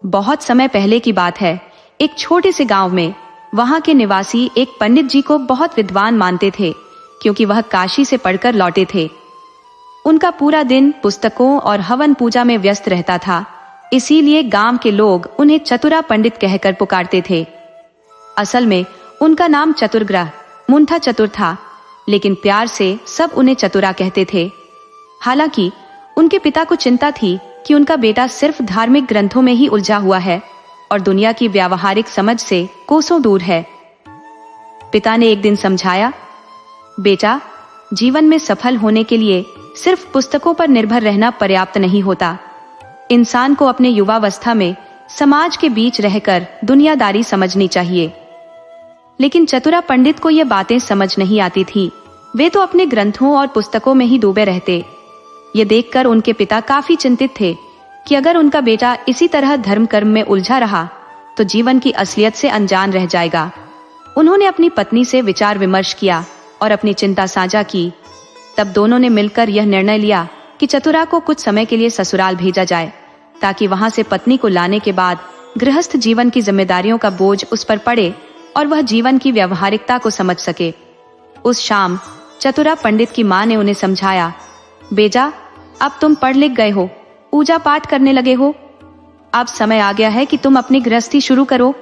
बहुत समय पहले की बात है। एक छोटे से गांव में वहां के निवासी एक पंडित जी को बहुत विद्वान मानते थे, क्योंकि वह काशी से पढ़कर लौटे थे। उनका पूरा दिन पुस्तकों और हवन पूजा में व्यस्त रहता था, इसीलिए गांव के लोग उन्हें चतुरा पंडित कहकर पुकारते थे। असल में उनका नाम चतुर्ग्रह मुंठा चतुर था, लेकिन प्यार से सब उन्हें चतुरा कहते थे। हालांकि उनके पिता को चिंता थी कि उनका बेटा सिर्फ धार्मिक ग्रंथों में ही उलझा हुआ है और दुनिया की व्यावहारिक समझ से कोसों दूर है। पिता ने एक दिन समझाया, बेटा, जीवन में सफल होने के लिए सिर्फ पुस्तकों पर निर्भर रहना पर्याप्त नहीं होता। इंसान को अपने युवावस्था में समाज के बीच रहकर दुनियादारी समझनी चाहिए। लेकिन चतुरा पंडित को ये बातें समझ नहीं आती थी। वे तो अपने ग्रंथों और पुस्तकों में ही डूबे रहते। ये देखकर उनके पिता काफी चिंतित थे कि अगर उनका बेटा इसी तरह धर्म कर्म में उलझा रहा तो जीवन की असलियत से अनजान रह जाएगा। उन्होंने अपनी पत्नी से विचार विमर्श किया और अपनी चिंता साझा की। तब दोनों ने मिलकर यह निर्णय लिया कि चतुरा को कुछ समय के लिए ससुराल भेजा जाए, ताकि वहां से पत्नी को लाने के बाद गृहस्थ जीवन की जिम्मेदारियों का बोझ उस पर पड़े और वह जीवन की व्यावहारिकता को समझ सके। उस शाम चतुरा पंडित की मां ने उन्हें समझाया, बेटा, अब तुम पढ़ लिख गए हो, पूजा पाठ करने लगे हो, अब समय आ गया है कि तुम अपनी गृहस्थी शुरू करो।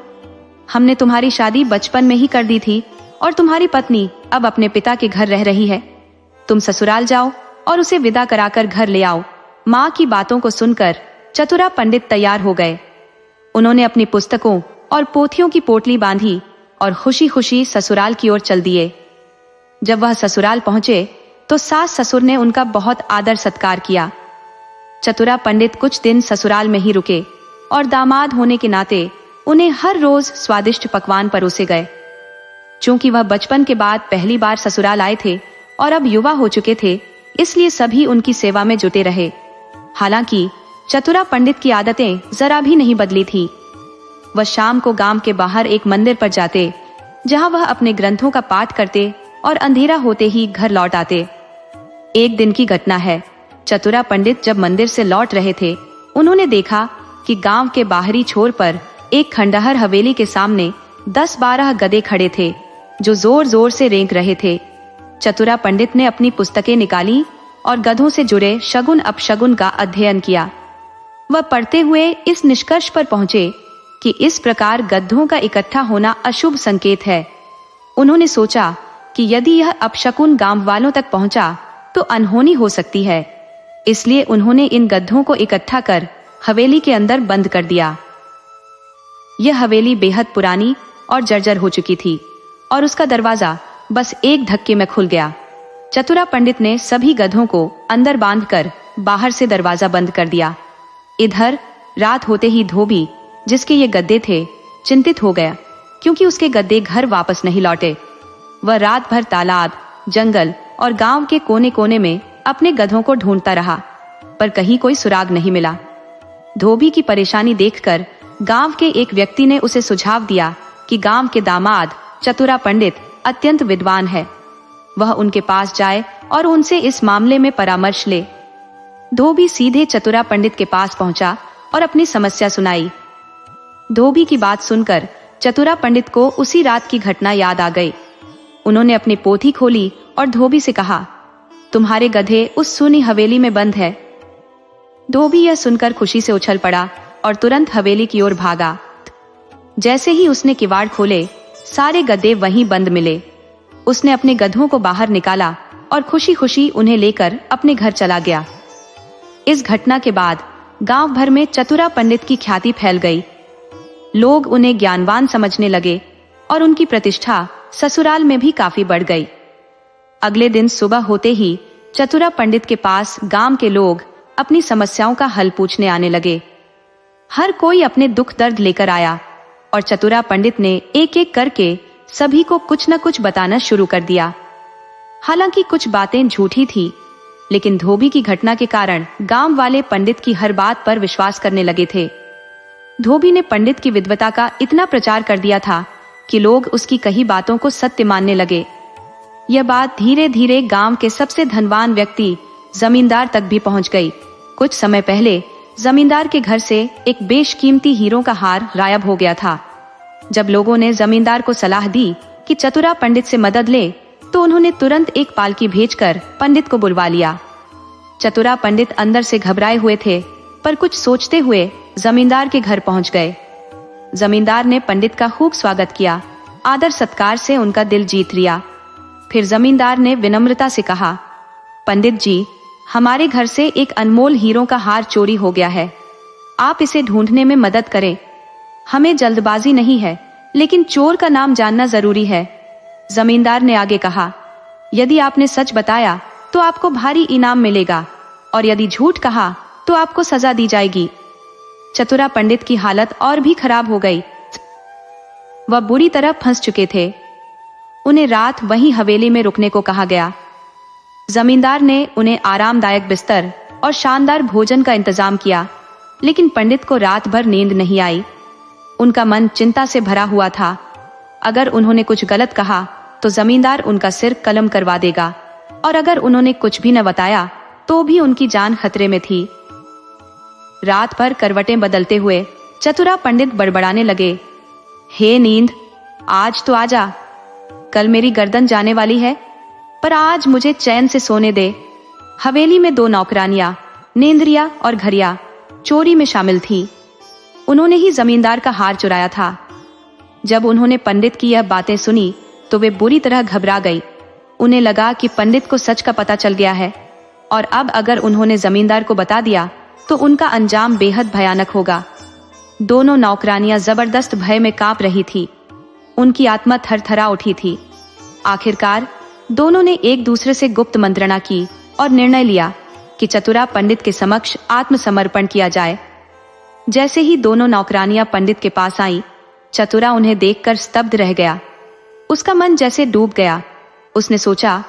हमने तुम्हारी शादी बचपन में ही कर दी थी और तुम्हारी पत्नी अब अपने पिता के घर रह रही है। तुम ससुराल जाओ और उसे विदा कराकर घर ले आओ। माँ की बातों को सुनकर चतुरा पंडित तैयार हो गए। उन्होंने अपनी पुस्तकों और पोथियों की पोटली बांधी और खुशी खुशी ससुराल की ओर चल दिए। जब वह ससुराल पहुंचे तो सास ससुर ने उनका बहुत आदर सत्कार किया। चतुरा पंडित कुछ दिन ससुराल में ही रुके और दामाद होने के नाते उन्हें हर रोज स्वादिष्ट पकवान परोसे गए। चूंकि वह बचपन के बाद पहली बार ससुराल आए थे और अब युवा हो चुके थे, इसलिए सभी उनकी सेवा में जुटे रहे। हालांकि चतुरा पंडित की आदतें जरा भी नहीं बदली थी। वह शाम को गांव के बाहर एक मंदिर पर जाते, जहां वह अपने ग्रंथों का पाठ करते और अंधेरा होते ही घर लौट आते। एक दिन की घटना है। चतुरा पंडित जब मंदिर से लौट रहे थे, उन्होंने देखा कि गांव के बाहरी छोर पर एक खंडहर हवेली के सामने 10-12 गधे खड़े थे, जो जोर जोर से रेंग रहे थे। चतुरा पंडित ने अपनी पुस्तकें निकाली और गधों से जुड़े शगुन अपशगुन का अध्ययन किया। वह पढ़ते हुए इस निष्कर्ष पर पहुंचे कि इस प्रकार गधों का इकट्ठा होना अशुभ संकेत है। उन्होंने सोचा कि यदि यह अपशकुन गांव वालों तक पहुंचा तो अनहोनी हो सकती है, इसलिए उन्होंने इन गधों को इकट्ठा कर हवेली के अंदर बंद कर दिया। यह हवेली बेहद पुरानी और जर्जर हो चुकी थी और उसका दरवाजा बस एक धक्के में खुल गया। चतुरा पंडित ने सभी गधों को अंदर बांधकर बाहर से दरवाजा बंद कर दिया। इधर रात होते ही धोबी, जिसके ये गद्दे थे, चिंतित हो गया, क्योंकि उसके गद्दे घर वापस नहीं लौटे। वह रात भर तालाब, जंगल और गांव के कोने कोने में अपने गधों को ढूंढता रहा, पर कहीं कोई सुराग नहीं मिला। धोबी की परेशानी देखकर गांव के एक व्यक्ति ने उसे सुझाव दिया कि गांव के दामाद चतुरा पंडित अत्यंत विद्वान है, वह उनके पास जाए और उनसे इस मामले में परामर्श ले। धोबी सीधे चतुरा पंडित के पास पहुंचा और अपनी समस्या सुनाई। धोबी की बात सुनकर चतुरा पंडित को उसी रात की घटना याद आ गई। उन्होंने अपनी पोथी खोली और धोबी से कहा, तुम्हारे गधे उस सूनी हवेली में बंद है। धोबी यह सुनकर खुशी से उछल पड़ा और तुरंत हवेली की ओर भागा। जैसे ही उसने किवाड़ खोले, सारे गधे वहीं बंद मिले। उसने अपने गधों को बाहर निकाला और खुशी खुशी उन्हें लेकर अपने घर चला गया। इस घटना के बाद गांव भर में चतुरा पंडित की ख्याति फैल गई। लोग उन्हें ज्ञानवान समझने लगे और उनकी प्रतिष्ठा ससुराल में भी काफी बढ़ गई। अगले दिन सुबह होते ही चतुरा पंडित के पास गांव के लोग अपनी समस्याओं का हल पूछने आने लगे। हर कोई अपने दुख दर्द लेकर आया और चतुरा पंडित ने एक एक करके सभी को कुछ न कुछ बताना शुरू कर दिया। हालांकि कुछ बातें झूठी थी, लेकिन धोबी की घटना के कारण गांव वाले पंडित की हर बात पर विश्वास करने लगे थे। धोबी ने पंडित की विद्वता का इतना प्रचार कर दिया था कि लोग उसकी कही बातों को सत्य मानने लगे। यह बात धीरे धीरे गांव के सबसे धनवान व्यक्ति जमींदार तक भी पहुंच गई। कुछ समय पहले जमींदार के घर से एक बेशकीमती हीरों का हार गायब हो गया था। जब लोगों ने जमींदार को सलाह दी कि चतुरा पंडित से मदद ले, तो उन्होंने तुरंत एक पालकी भेजकर पंडित को बुलवा लिया। चतुरा पंडित अंदर से घबराए हुए थे, पर कुछ सोचते हुए जमींदार के घर पहुंच गए। जमींदार ने पंडित का खूब स्वागत किया, आदर सत्कार से उनका दिल जीत लिया। फिर जमींदार ने विनम्रता से कहा, पंडित जी, हमारे घर से एक अनमोल हीरों का हार चोरी हो गया है। आप इसे ढूंढने में मदद करें। हमें जल्दबाजी नहीं है, लेकिन चोर का नाम जानना जरूरी है। जमींदार ने आगे कहा, यदि आपने सच बताया तो आपको भारी इनाम मिलेगा, और यदि झूठ कहा तो आपको सजा दी जाएगी। चतुरा पंडित की हालत और भी खराब हो गई। वह बुरी तरह फंस चुके थे। उन्हें रात वहीं हवेली में रुकने को कहा गया। जमींदार ने उन्हें आरामदायक बिस्तर और शानदार भोजन का इंतजाम किया, लेकिन पंडित को रात भर नींद नहीं आई। उनका मन चिंता से भरा हुआ था। अगर उन्होंने कुछ गलत कहा तो जमींदार उनका सिर कलम करवा देगा, और अगर उन्होंने कुछ भी न बताया तो भी उनकी जान खतरे में थी। रात भर करवटें बदलते हुए चतुरा पंडित बड़बड़ाने लगे, हे नींद, आज तो आजा। कल मेरी गर्दन जाने वाली है, पर आज मुझे चैन से सोने दे। हवेली में 2 नौकरानियां, नेंद्रिया और घरिया, चोरी में शामिल थी। उन्होंने ही जमींदार का हार चुराया था। जब उन्होंने पंडित की यह बातें सुनी तो वे बुरी तरह घबरा गई। उन्हें लगा कि पंडित को सच का पता चल गया है, और अब अगर उन्होंने जमींदार को बता दिया तो उनका अंजाम बेहद भयानक होगा। दोनों नौकरानियां जबरदस्त भय में कांप रही थी। उनकी आत्मा थरथरा उठी थी। आखिरकार दोनों ने एक दूसरे से गुप्त मंत्रणा की और निर्णय लिया कि चतुरा पंडित के समक्ष आत्मसमर्पण किया जाए। जैसे ही दोनों नौकरानियां पंडित के पास आईं, चतुरा उन्हें देखकर स्तब्ध रह गया। उसका मन जैसे डूब गया। उसने सोचा,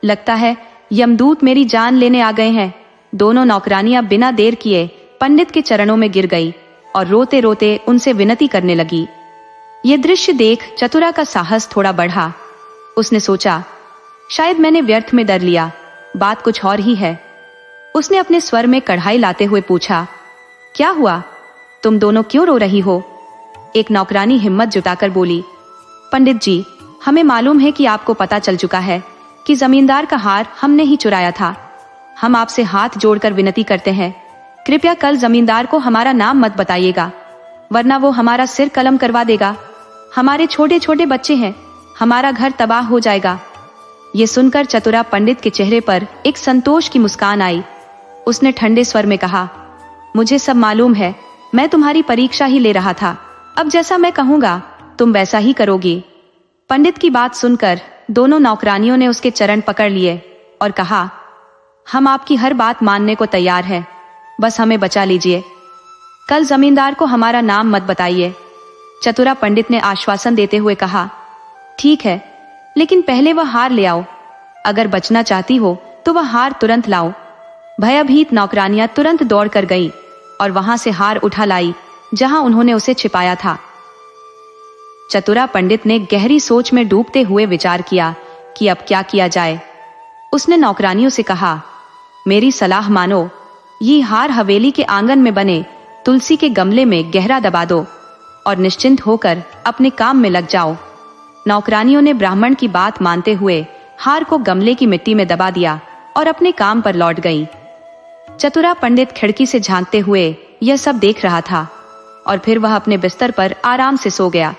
लगता है यमदूत मेरी जान लेने आ गए हैं। दोनों नौकरानियां बिना देर किए पंडित के चरणों में गिर गई और रोते रोते उनसे विनती करने लगी। ये दृश्य देख चतुरा का साहस थोड़ा बढ़ा। उसने सोचा, शायद मैंने व्यर्थ में डर लिया, बात कुछ और ही है। उसने अपने स्वर में कढ़ाई लाते हुए पूछा, क्या हुआ? तुम दोनों क्यों रो रही हो? एक नौकरानी हिम्मत जुटाकर बोली, पंडित जी, हमें मालूम है कि आपको पता चल चुका है कि जमींदार का हार हमने ही चुराया था। हम आपसे हाथ जोड़कर विनती करते हैं, कृपया कल जमींदार को हमारा नाम मत बताइएगा, वरना वो हमारा सिर कलम करवा देगा। हमारे छोटे छोटे बच्चे हैं, हमारा घर तबाह हो जाएगा। ये सुनकर चतुरा पंडित के चेहरे पर एक संतोष की मुस्कान आई। उसने ठंडे स्वर में कहा, मुझे सब मालूम है, मैं तुम्हारी परीक्षा ही ले रहा था। अब जैसा मैं कहूंगा तुम वैसा ही करोगी। पंडित की बात सुनकर दोनों नौकरानियों ने उसके चरण पकड़ लिए और कहा, हम आपकी हर बात मानने को तैयार हैं, बस हमें बचा लीजिए। कल जमींदार को हमारा नाम मत बताइए। चतुरा पंडित ने आश्वासन देते हुए कहा, ठीक है, लेकिन पहले वह हार ले आओ। अगर बचना चाहती हो तो वह हार तुरंत लाओ। भयभीत नौकरानियां तुरंत दौड़ कर गई और वहां से हार उठा लाई जहां उन्होंने उसे छिपाया था। चतुरा पंडित ने गहरी सोच में डूबते हुए विचार किया कि अब क्या किया जाए। उसने नौकरानियों से कहा, मेरी सलाह मानो, ये हार हवेली के आंगन में बने तुलसी के गमले में गहरा दबा दो और निश्चिंत होकर अपने काम में लग जाओ। नौकरानियों ने ब्राह्मण की बात मानते हुए हार को गमले की मिट्टी में दबा दिया और अपने काम पर लौट गईं। चतुरा पंडित खिड़की से झांकते हुए यह सब देख रहा था और फिर वह अपने बिस्तर पर आराम से सो गया।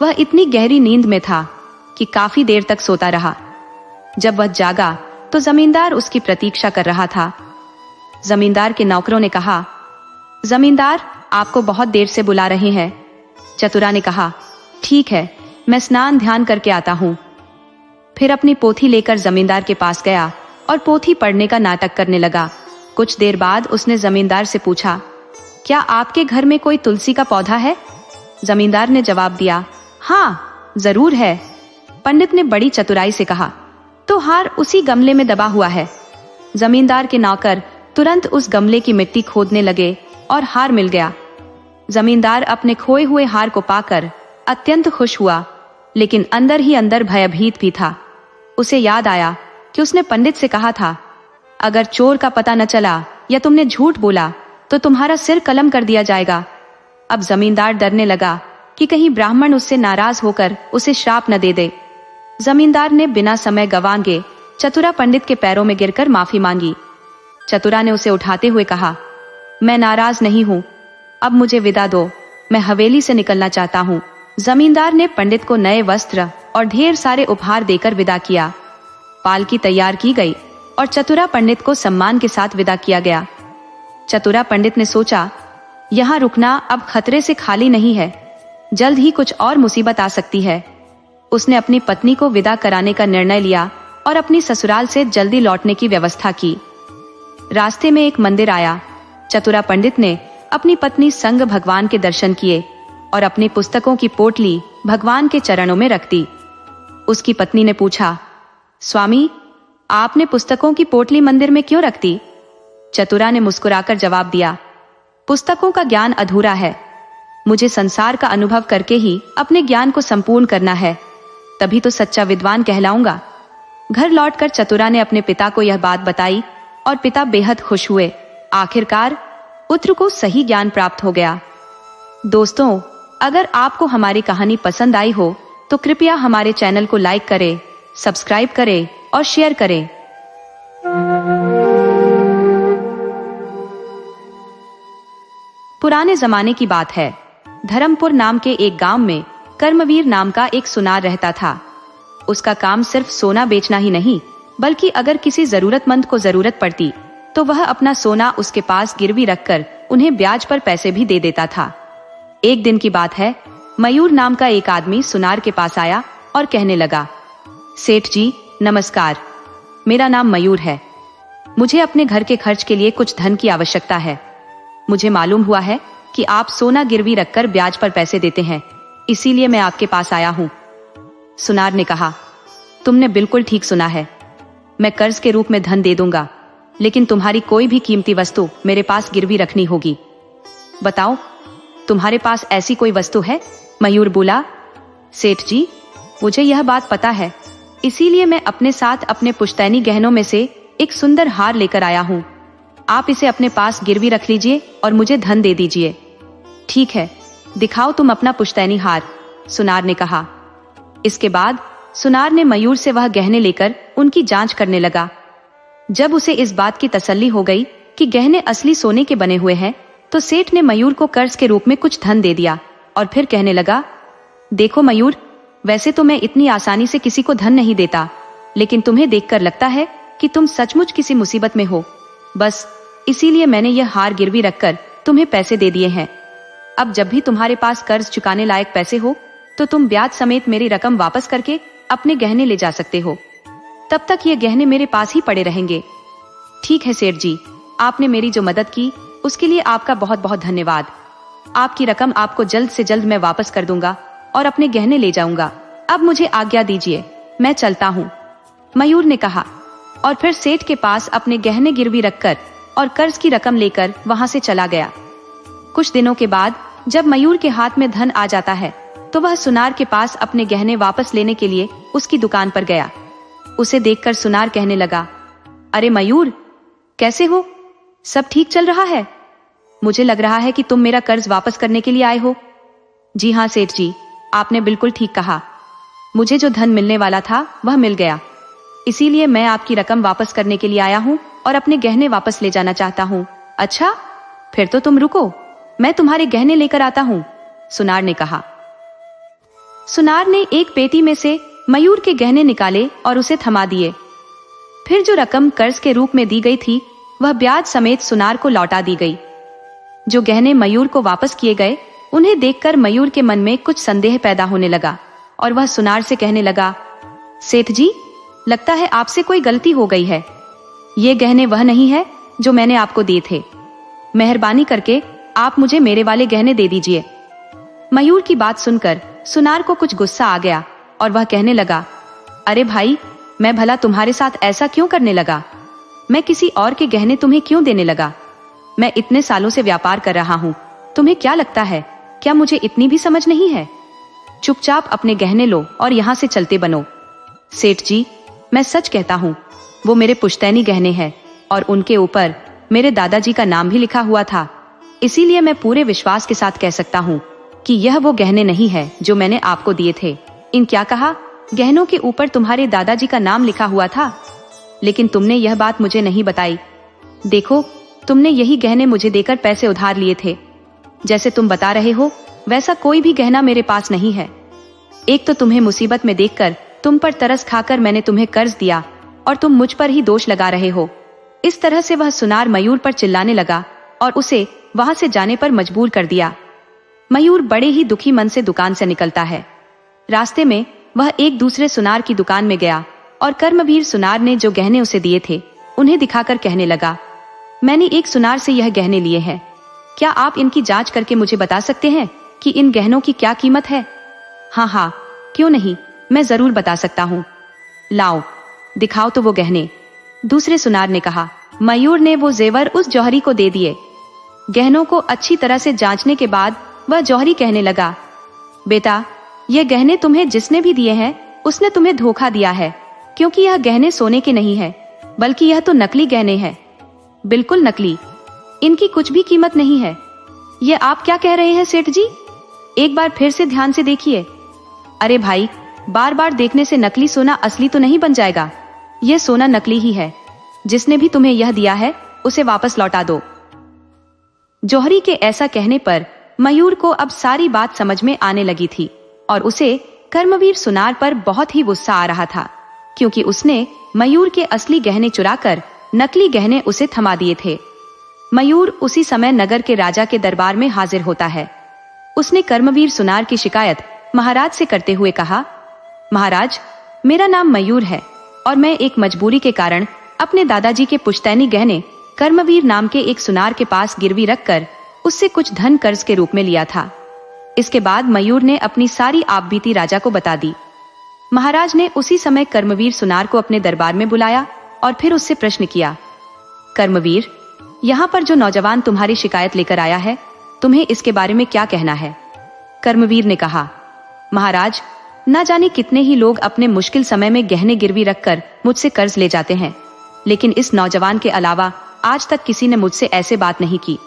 वह इतनी गहरी नींद में था कि काफी देर तक सोता रहा। जब वह जागा तो जमींदार उसकी प्रतीक्षा कर रहा था। जमींदार के नौकरों ने कहा, जमींदार आपको बहुत देर से बुला रहे हैं। चतुरा ने कहा, ठीक है, मैं स्नान ध्यान करके आता हूं। फिर अपनी पोथी लेकर जमींदार के पास गया और पोथी पढ़ने का नाटक करने लगा। कुछ देर बाद उसने जमींदार से पूछा, क्या आपके घर में कोई तुलसी का पौधा है? जमींदार ने जवाब दिया, हाँ जरूर है। पंडित ने बड़ी चतुराई से कहा, तो हार उसी गमले में दबा हुआ है। जमींदार के नौकर तुरंत उस गमले की मिट्टी खोदने लगे और हार मिल गया। जमींदार अपने खोए हुए हार को पाकर अत्यंत खुश हुआ, लेकिन अंदर ही अंदर भयभीत भी था। उसे याद आया कि उसने पंडित से कहा था, अगर चोर का पता न चला या तुमने झूठ बोला तो तुम्हारा सिर कलम कर दिया जाएगा। अब जमींदार डरने लगा कि कहीं ब्राह्मण उससे नाराज होकर उसे श्राप न दे दे। जमींदार ने बिना समय गंवाए चतुरा पंडित के पैरों में गिरकर माफी मांगी। चतुरा ने उसे उठाते हुए कहा, मैं नाराज नहीं हूं, अब मुझे विदा दो, मैं हवेली से निकलना चाहता हूं। जमींदार ने पंडित को नए वस्त्र और ढेर सारे उपहार देकर विदा किया। पालकी तैयार की गई और चतुरा पंडित को सम्मान के साथ विदा किया गया। चतुरा पंडित ने सोचा, यहाँ रुकना अब खतरे से खाली नहीं है, जल्द ही कुछ और मुसीबत आ सकती है। उसने अपनी पत्नी को विदा कराने का निर्णय लिया और अपनी ससुराल से जल्दी लौटने की व्यवस्था की। रास्ते में एक मंदिर आया। चतुरा पंडित ने अपनी पत्नी संग भगवान के दर्शन किए और अपनी पुस्तकों की पोटली भगवान के चरणों में रख दी। उसकी पत्नी ने पूछा, स्वामी, आपने पुस्तकों की पोटली मंदिर में क्यों रख दी? चतुरा ने मुस्कुराकर जवाब दिया, पुस्तकों का ज्ञान अधूरा है, मुझे संसार का अनुभव करके ही अपने ज्ञान को संपूर्ण करना है, तभी तो सच्चा विद्वान कहलाऊंगा। घर लौटकर चतुरा ने अपने पिता को यह बात बताई और पिता बेहद खुश हुए। आखिरकार पुत्र को सही ज्ञान प्राप्त हो गया। दोस्तों, अगर आपको हमारी कहानी पसंद आई हो तो कृपया हमारे चैनल को लाइक करें, सब्सक्राइब करें और शेयर करें। पुराने जमाने की बात है। धर्मपुर नाम के एक गांव में कर्मवीर नाम का एक सुनार रहता था। उसका काम सिर्फ सोना बेचना ही नहीं, बल्कि अगर किसी जरूरतमंद को जरूरत पड़ती तो वह अपना सोना उसके पास गिरवी रखकर उन्हें ब्याज पर पैसे भी दे देता था। एक दिन की बात है, मयूर नाम का एक आदमी सुनार के पास आया और कहने लगा, सेठ जी नमस्कार, मेरा नाम मयूर है, मुझे अपने घर के खर्च के लिए कुछ धन की आवश्यकता है। मुझे मालूम हुआ है कि आप सोना गिरवी रखकर ब्याज पर पैसे देते हैं, इसीलिए मैं आपके पास आया हूँ। सुनार ने कहा, तुमने बिल्कुल ठीक सुना है, मैं कर्ज के रूप में धन दे दूंगा, लेकिन तुम्हारी कोई भी कीमती वस्तु मेरे पास गिरवी रखनी होगी। बताओ, तुम्हारे पास ऐसी कोई वस्तु है? मयूर बोला, सेठ जी, मुझे यह बात पता है, इसीलिए मैं अपने साथ अपने पुश्तैनी गहनों में से एक सुंदर हार लेकर आया हूँ। आप इसे अपने पास गिरवी रख लीजिए और मुझे धन दे दीजिए। ठीक है, दिखाओ तुम अपना पुश्तैनी हार, सुनार ने कहा। इसके बाद सुनार ने मयूर से वह गहने लेकर उनकी जांच करने लगा। जब उसे इस बात की तसल्ली हो गई कि गहने असली सोने के बने हुए हैं, तो सेठ ने मयूर को कर्ज के रूप में कुछ धन दे दिया और फिर कहने लगा, देखो मयूर, वैसे तो मैं इतनी आसानी से किसी को धन नहीं देता, लेकिन तुम्हें देखकर लगता है कि तुम सचमुच किसी मुसीबत में हो, बस इसीलिए मैंने यह हार गिरवी रखकर तुम्हें पैसे दे दिए हैं। अब जब भी तुम्हारे पास कर्ज चुकाने लायक पैसे हो तो तुम ब्याज समेत मेरी रकम वापस करके अपने गहने ले जा सकते हो, तब तक ये गहने मेरे पास ही पड़े रहेंगे। ठीक है सेठ जी, आपने मेरी जो मदद की उसके लिए आपका बहुत बहुत धन्यवाद। आपकी रकम आपको जल्द से जल्द मैं वापस कर दूंगा और अपने गहने ले जाऊंगा। अब मुझे आज्ञा दीजिए, मैं चलता हूँ, मयूर ने कहा और फिर सेठ के पास अपने गहने गिरवी रखकर और कर्ज की रकम लेकर वहां से चला गया। कुछ दिनों के बाद जब मयूर के हाथ में धन आ जाता है तो वह सुनार के पास अपने गहने वापस लेने के लिए उसकी दुकान पर गया। उसे देखकर सुनार कहने लगा, अरे मयूर, कैसे हो? सब ठीक चल रहा है? मुझे लग रहा है कि तुम मेरा कर्ज वापस करने के लिए आए हो। जी हाँ सेठ जी, आपने बिल्कुल ठीक कहा, मुझे जो धन मिलने वाला था वह मिल गया, इसीलिए मैं आपकी रकम वापस करने के लिए आया हूँ और अपने गहने वापस ले जाना चाहता हूँ। अच्छा, फिर तो तुम रुको, मैं तुम्हारे गहने लेकर आता हूँ, सुनार ने कहा। सुनार ने एक पेटी में से मयूर के गहने निकाले और उसे थमा दिए। फिर जो रकम कर्ज के रूप में दी गई थी वह ब्याज समेत सुनार को लौटा दी गई। जो गहने मयूर को वापस किए गए उन्हें देखकर मयूर के मन में कुछ संदेह पैदा होने लगा और वह सुनार से कहने लगा, सेठ जी, लगता है आपसे कोई गलती हो गई है, ये गहने वह नहीं है जो मैंने आपको दिए थे, मेहरबानी करके आप मुझे मेरे वाले गहने दे दीजिए। मयूर की बात सुनकर सुनार को कुछ गुस्सा आ गया और वह कहने लगा, अरे भाई, मैं भला तुम्हारे साथ ऐसा क्यों करने लगा? मैं किसी और के गहने तुम्हें क्यों देने लगा? मैं इतने सालों से व्यापार कर रहा हूँ, तुम्हें क्या लगता है, क्या मुझे इतनी भी समझ नहीं है? चुपचाप अपने गहने लो और यहाँ से चलते बनो। सेठ जी, मैं सच कहता हूँ, वो मेरे पुश्तैनी गहने हैं और उनके ऊपर मेरे दादाजी का नाम भी लिखा हुआ था। इसीलिए मैं पूरे विश्वास के साथ कह सकता हूँ कि यह वो गहने नहीं है जो मैंने आपको दिए थे। इन क्या कहा? गहनों के ऊपर तुम्हारे दादाजी का नाम लिखा हुआ था, लेकिन तुमने यह बात मुझे नहीं बताई। देखो, तुमने यही गहने मुझे देकर पैसे उधार लिए थे। जैसे तुम बता रहे हो वैसा कोई भी गहना मेरे पास नहीं है। एक तो तुम्हें मुसीबत में देखकर तुम पर तरस खाकर मैंने तुम्हें कर्ज दिया और तुम मुझ पर ही दोष लगा रहे हो। इस तरह से वह सुनार मयूर पर चिल्लाने लगा और उसे वहां से जाने पर मजबूर कर दिया। मयूर बड़े ही दुखी मन से दुकान से निकलता है। रास्ते में वह एक दूसरे सुनार की दुकान में गया और कर्मवीर सुनार ने जो गहने उसे दिए थे उन्हें दिखाकर कहने लगा, मैंने एक सुनार से यह गहने लिए हैं। क्या आप इनकी जांच करके मुझे बता सकते हैं कि इन गहनों की क्या कीमत है? हाँ हाँ, क्यों नहीं, मैं जरूर बता सकता हूँ। लाओ, दिखाओ तो वो गहने। दूसरे सुनार ने कहा। मयूर ने वो जेवर उस जौहरी को दे दिए। गहनों को अच्छी तरह से जांचने के बाद वह जौहरी कहने लगा, बेटा, ये गहने तुम्हें जिसने भी दिए हैं उसने तुम्हें धोखा दिया है, क्योंकि यह गहने सोने के नहीं है, बल्कि यह तो नकली गहने हैं। बिल्कुल नकली, इनकी कुछ भी कीमत नहीं है। ये आप क्या कह रहे हैं सेठ जी? एक बार फिर से ध्यान से देखिए। अरे भाई, बार बार देखने से नकली सोना असली तो नहीं बन जाएगा। यह सोना नकली ही है। जिसने भी तुम्हें यह दिया है उसे वापस लौटा दो। जौहरी के ऐसा कहने पर मयूर को अब सारी बात समझ में आने लगी थी और उसे कर्मवीर सुनार पर बहुत ही गुस्सा आ रहा था, क्योंकि उसने मयूर के असली गहने चुराकर नकली गहने उसे थमा दिए थे। मयूर उसी समय नगर के राजा के दरबार में हाजिर होता है। उसने कर्मवीर सुनार की शिकायत महाराज से करते हुए कहा, महाराज, मेरा नाम मयूर है और मैं एक मजबूरी के कारण अपने दादाजी के पुश्तैनी गहने कर्मवीर नाम के एक सुनार के पास गिरवी रखकर उससे कुछ धन कर्ज के रूप में लिया था। इसके बाद मयूर ने अपनी सारी आपबीती राजा को बता दी। महाराज ने उसी समय कर्मवीर सुनार को अपने दरबार में बुलाया और फिर उससे प्रश्न किया, कर्मवीर, यहाँ पर जो नौजवान तुम्हारी शिकायत लेकर आया है, तुम्हें इसके बारे में क्या कहना है? कर्मवीर ने कहा, महाराज, न जाने कितने ही लोग अपने मुश्किल समय में गहने गिरवी रखकर मुझसे कर्ज ले जाते हैं, लेकिन इस नौजवान के अलावा आज तक किसी ने मुझसे ऐसे बात नहीं की।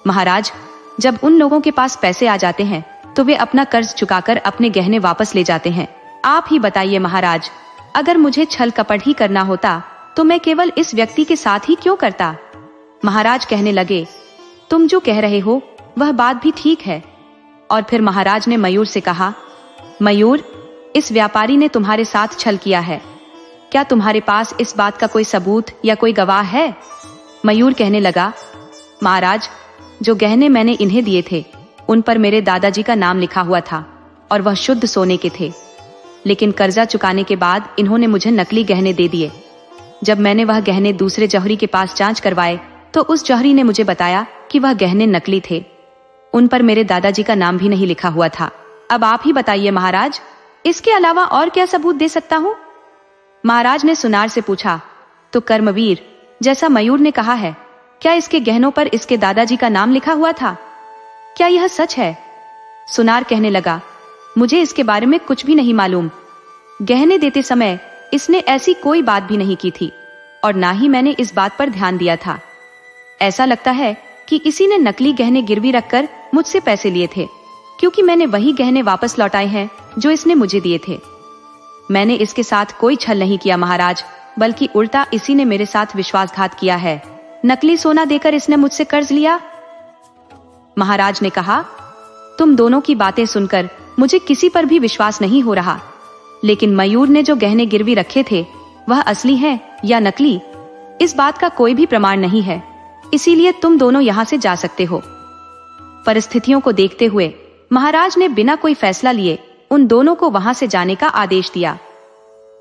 महाराज, जब उन लोगों के पास पैसे आ जाते हैं तो वे अपना कर्ज चुकाकर अपने गहने वापस ले जाते हैं। आप ही बताइए महाराज, अगर मुझे छल कपट ही करना होता तो मैं केवल इस व्यक्ति के साथ ही क्यों करता? महाराज कहने लगे, तुम जो कह रहे हो वह बात भी ठीक है। और फिर महाराज ने मयूर से कहा, मयूर, इस व्यापारी ने तुम्हारे साथ छल किया है। क्या तुम्हारे पास इस बात का कोई सबूत या कोई गवाह है? मयूर कहने लगा, महाराज, जो गहने मैंने इन्हें दिए थे उन पर मेरे दादाजी का नाम लिखा हुआ था और वह शुद्ध सोने के थे, लेकिन कर्जा चुकाने के बाद इन्होंने मुझे नकली गहने दे दिए। जब मैंने वह गहने दूसरे जौहरी के पास जांच करवाए तो उस जौहरी ने मुझे बताया कि वह गहने नकली थे। उन पर मेरे दादाजी का नाम भी नहीं लिखा हुआ था। अब आप ही बताइए महाराज, इसके अलावा और क्या सबूत दे सकता हूँ? महाराज ने सुनार से पूछा, तो कर्मवीर, जैसा मयूर ने कहा है, क्या इसके गहनों पर इसके दादाजी का नाम लिखा हुआ था? क्या यह सच है? सुनार कहने लगा, मुझे इसके बारे में कुछ भी नहीं मालूम। गहने देते समय इसने ऐसी कोई बात भी नहीं की थी और ना ही मैंने इस बात पर ध्यान दिया था। ऐसा लगता है कि इसी ने नकली गहने गिरवी रखकर मुझसे पैसे लिए थे, क्योंकि मैंने वही गहने वापस लौटाए हैं जो इसने मुझे दिए थे। मैंने इसके साथ कोई छल नहीं किया महाराज, बल्कि उल्टा इसी ने मेरे साथ विश्वासघात किया है। नकली सोना देकर इसने मुझसे कर्ज लिया। महाराज ने कहा, तुम दोनों की बातें सुनकर मुझे किसी पर भी विश्वास नहीं हो रहा, लेकिन मयूर ने जो गहने गिरवी रखे थे वह असली हैं या नकली, इस बात का कोई भी प्रमाण नहीं है। इसीलिए तुम दोनों यहाँ से जा सकते हो। परिस्थितियों को देखते हुए महाराज ने बिना कोई फैसला लिए उन दोनों को वहां से जाने का आदेश दिया।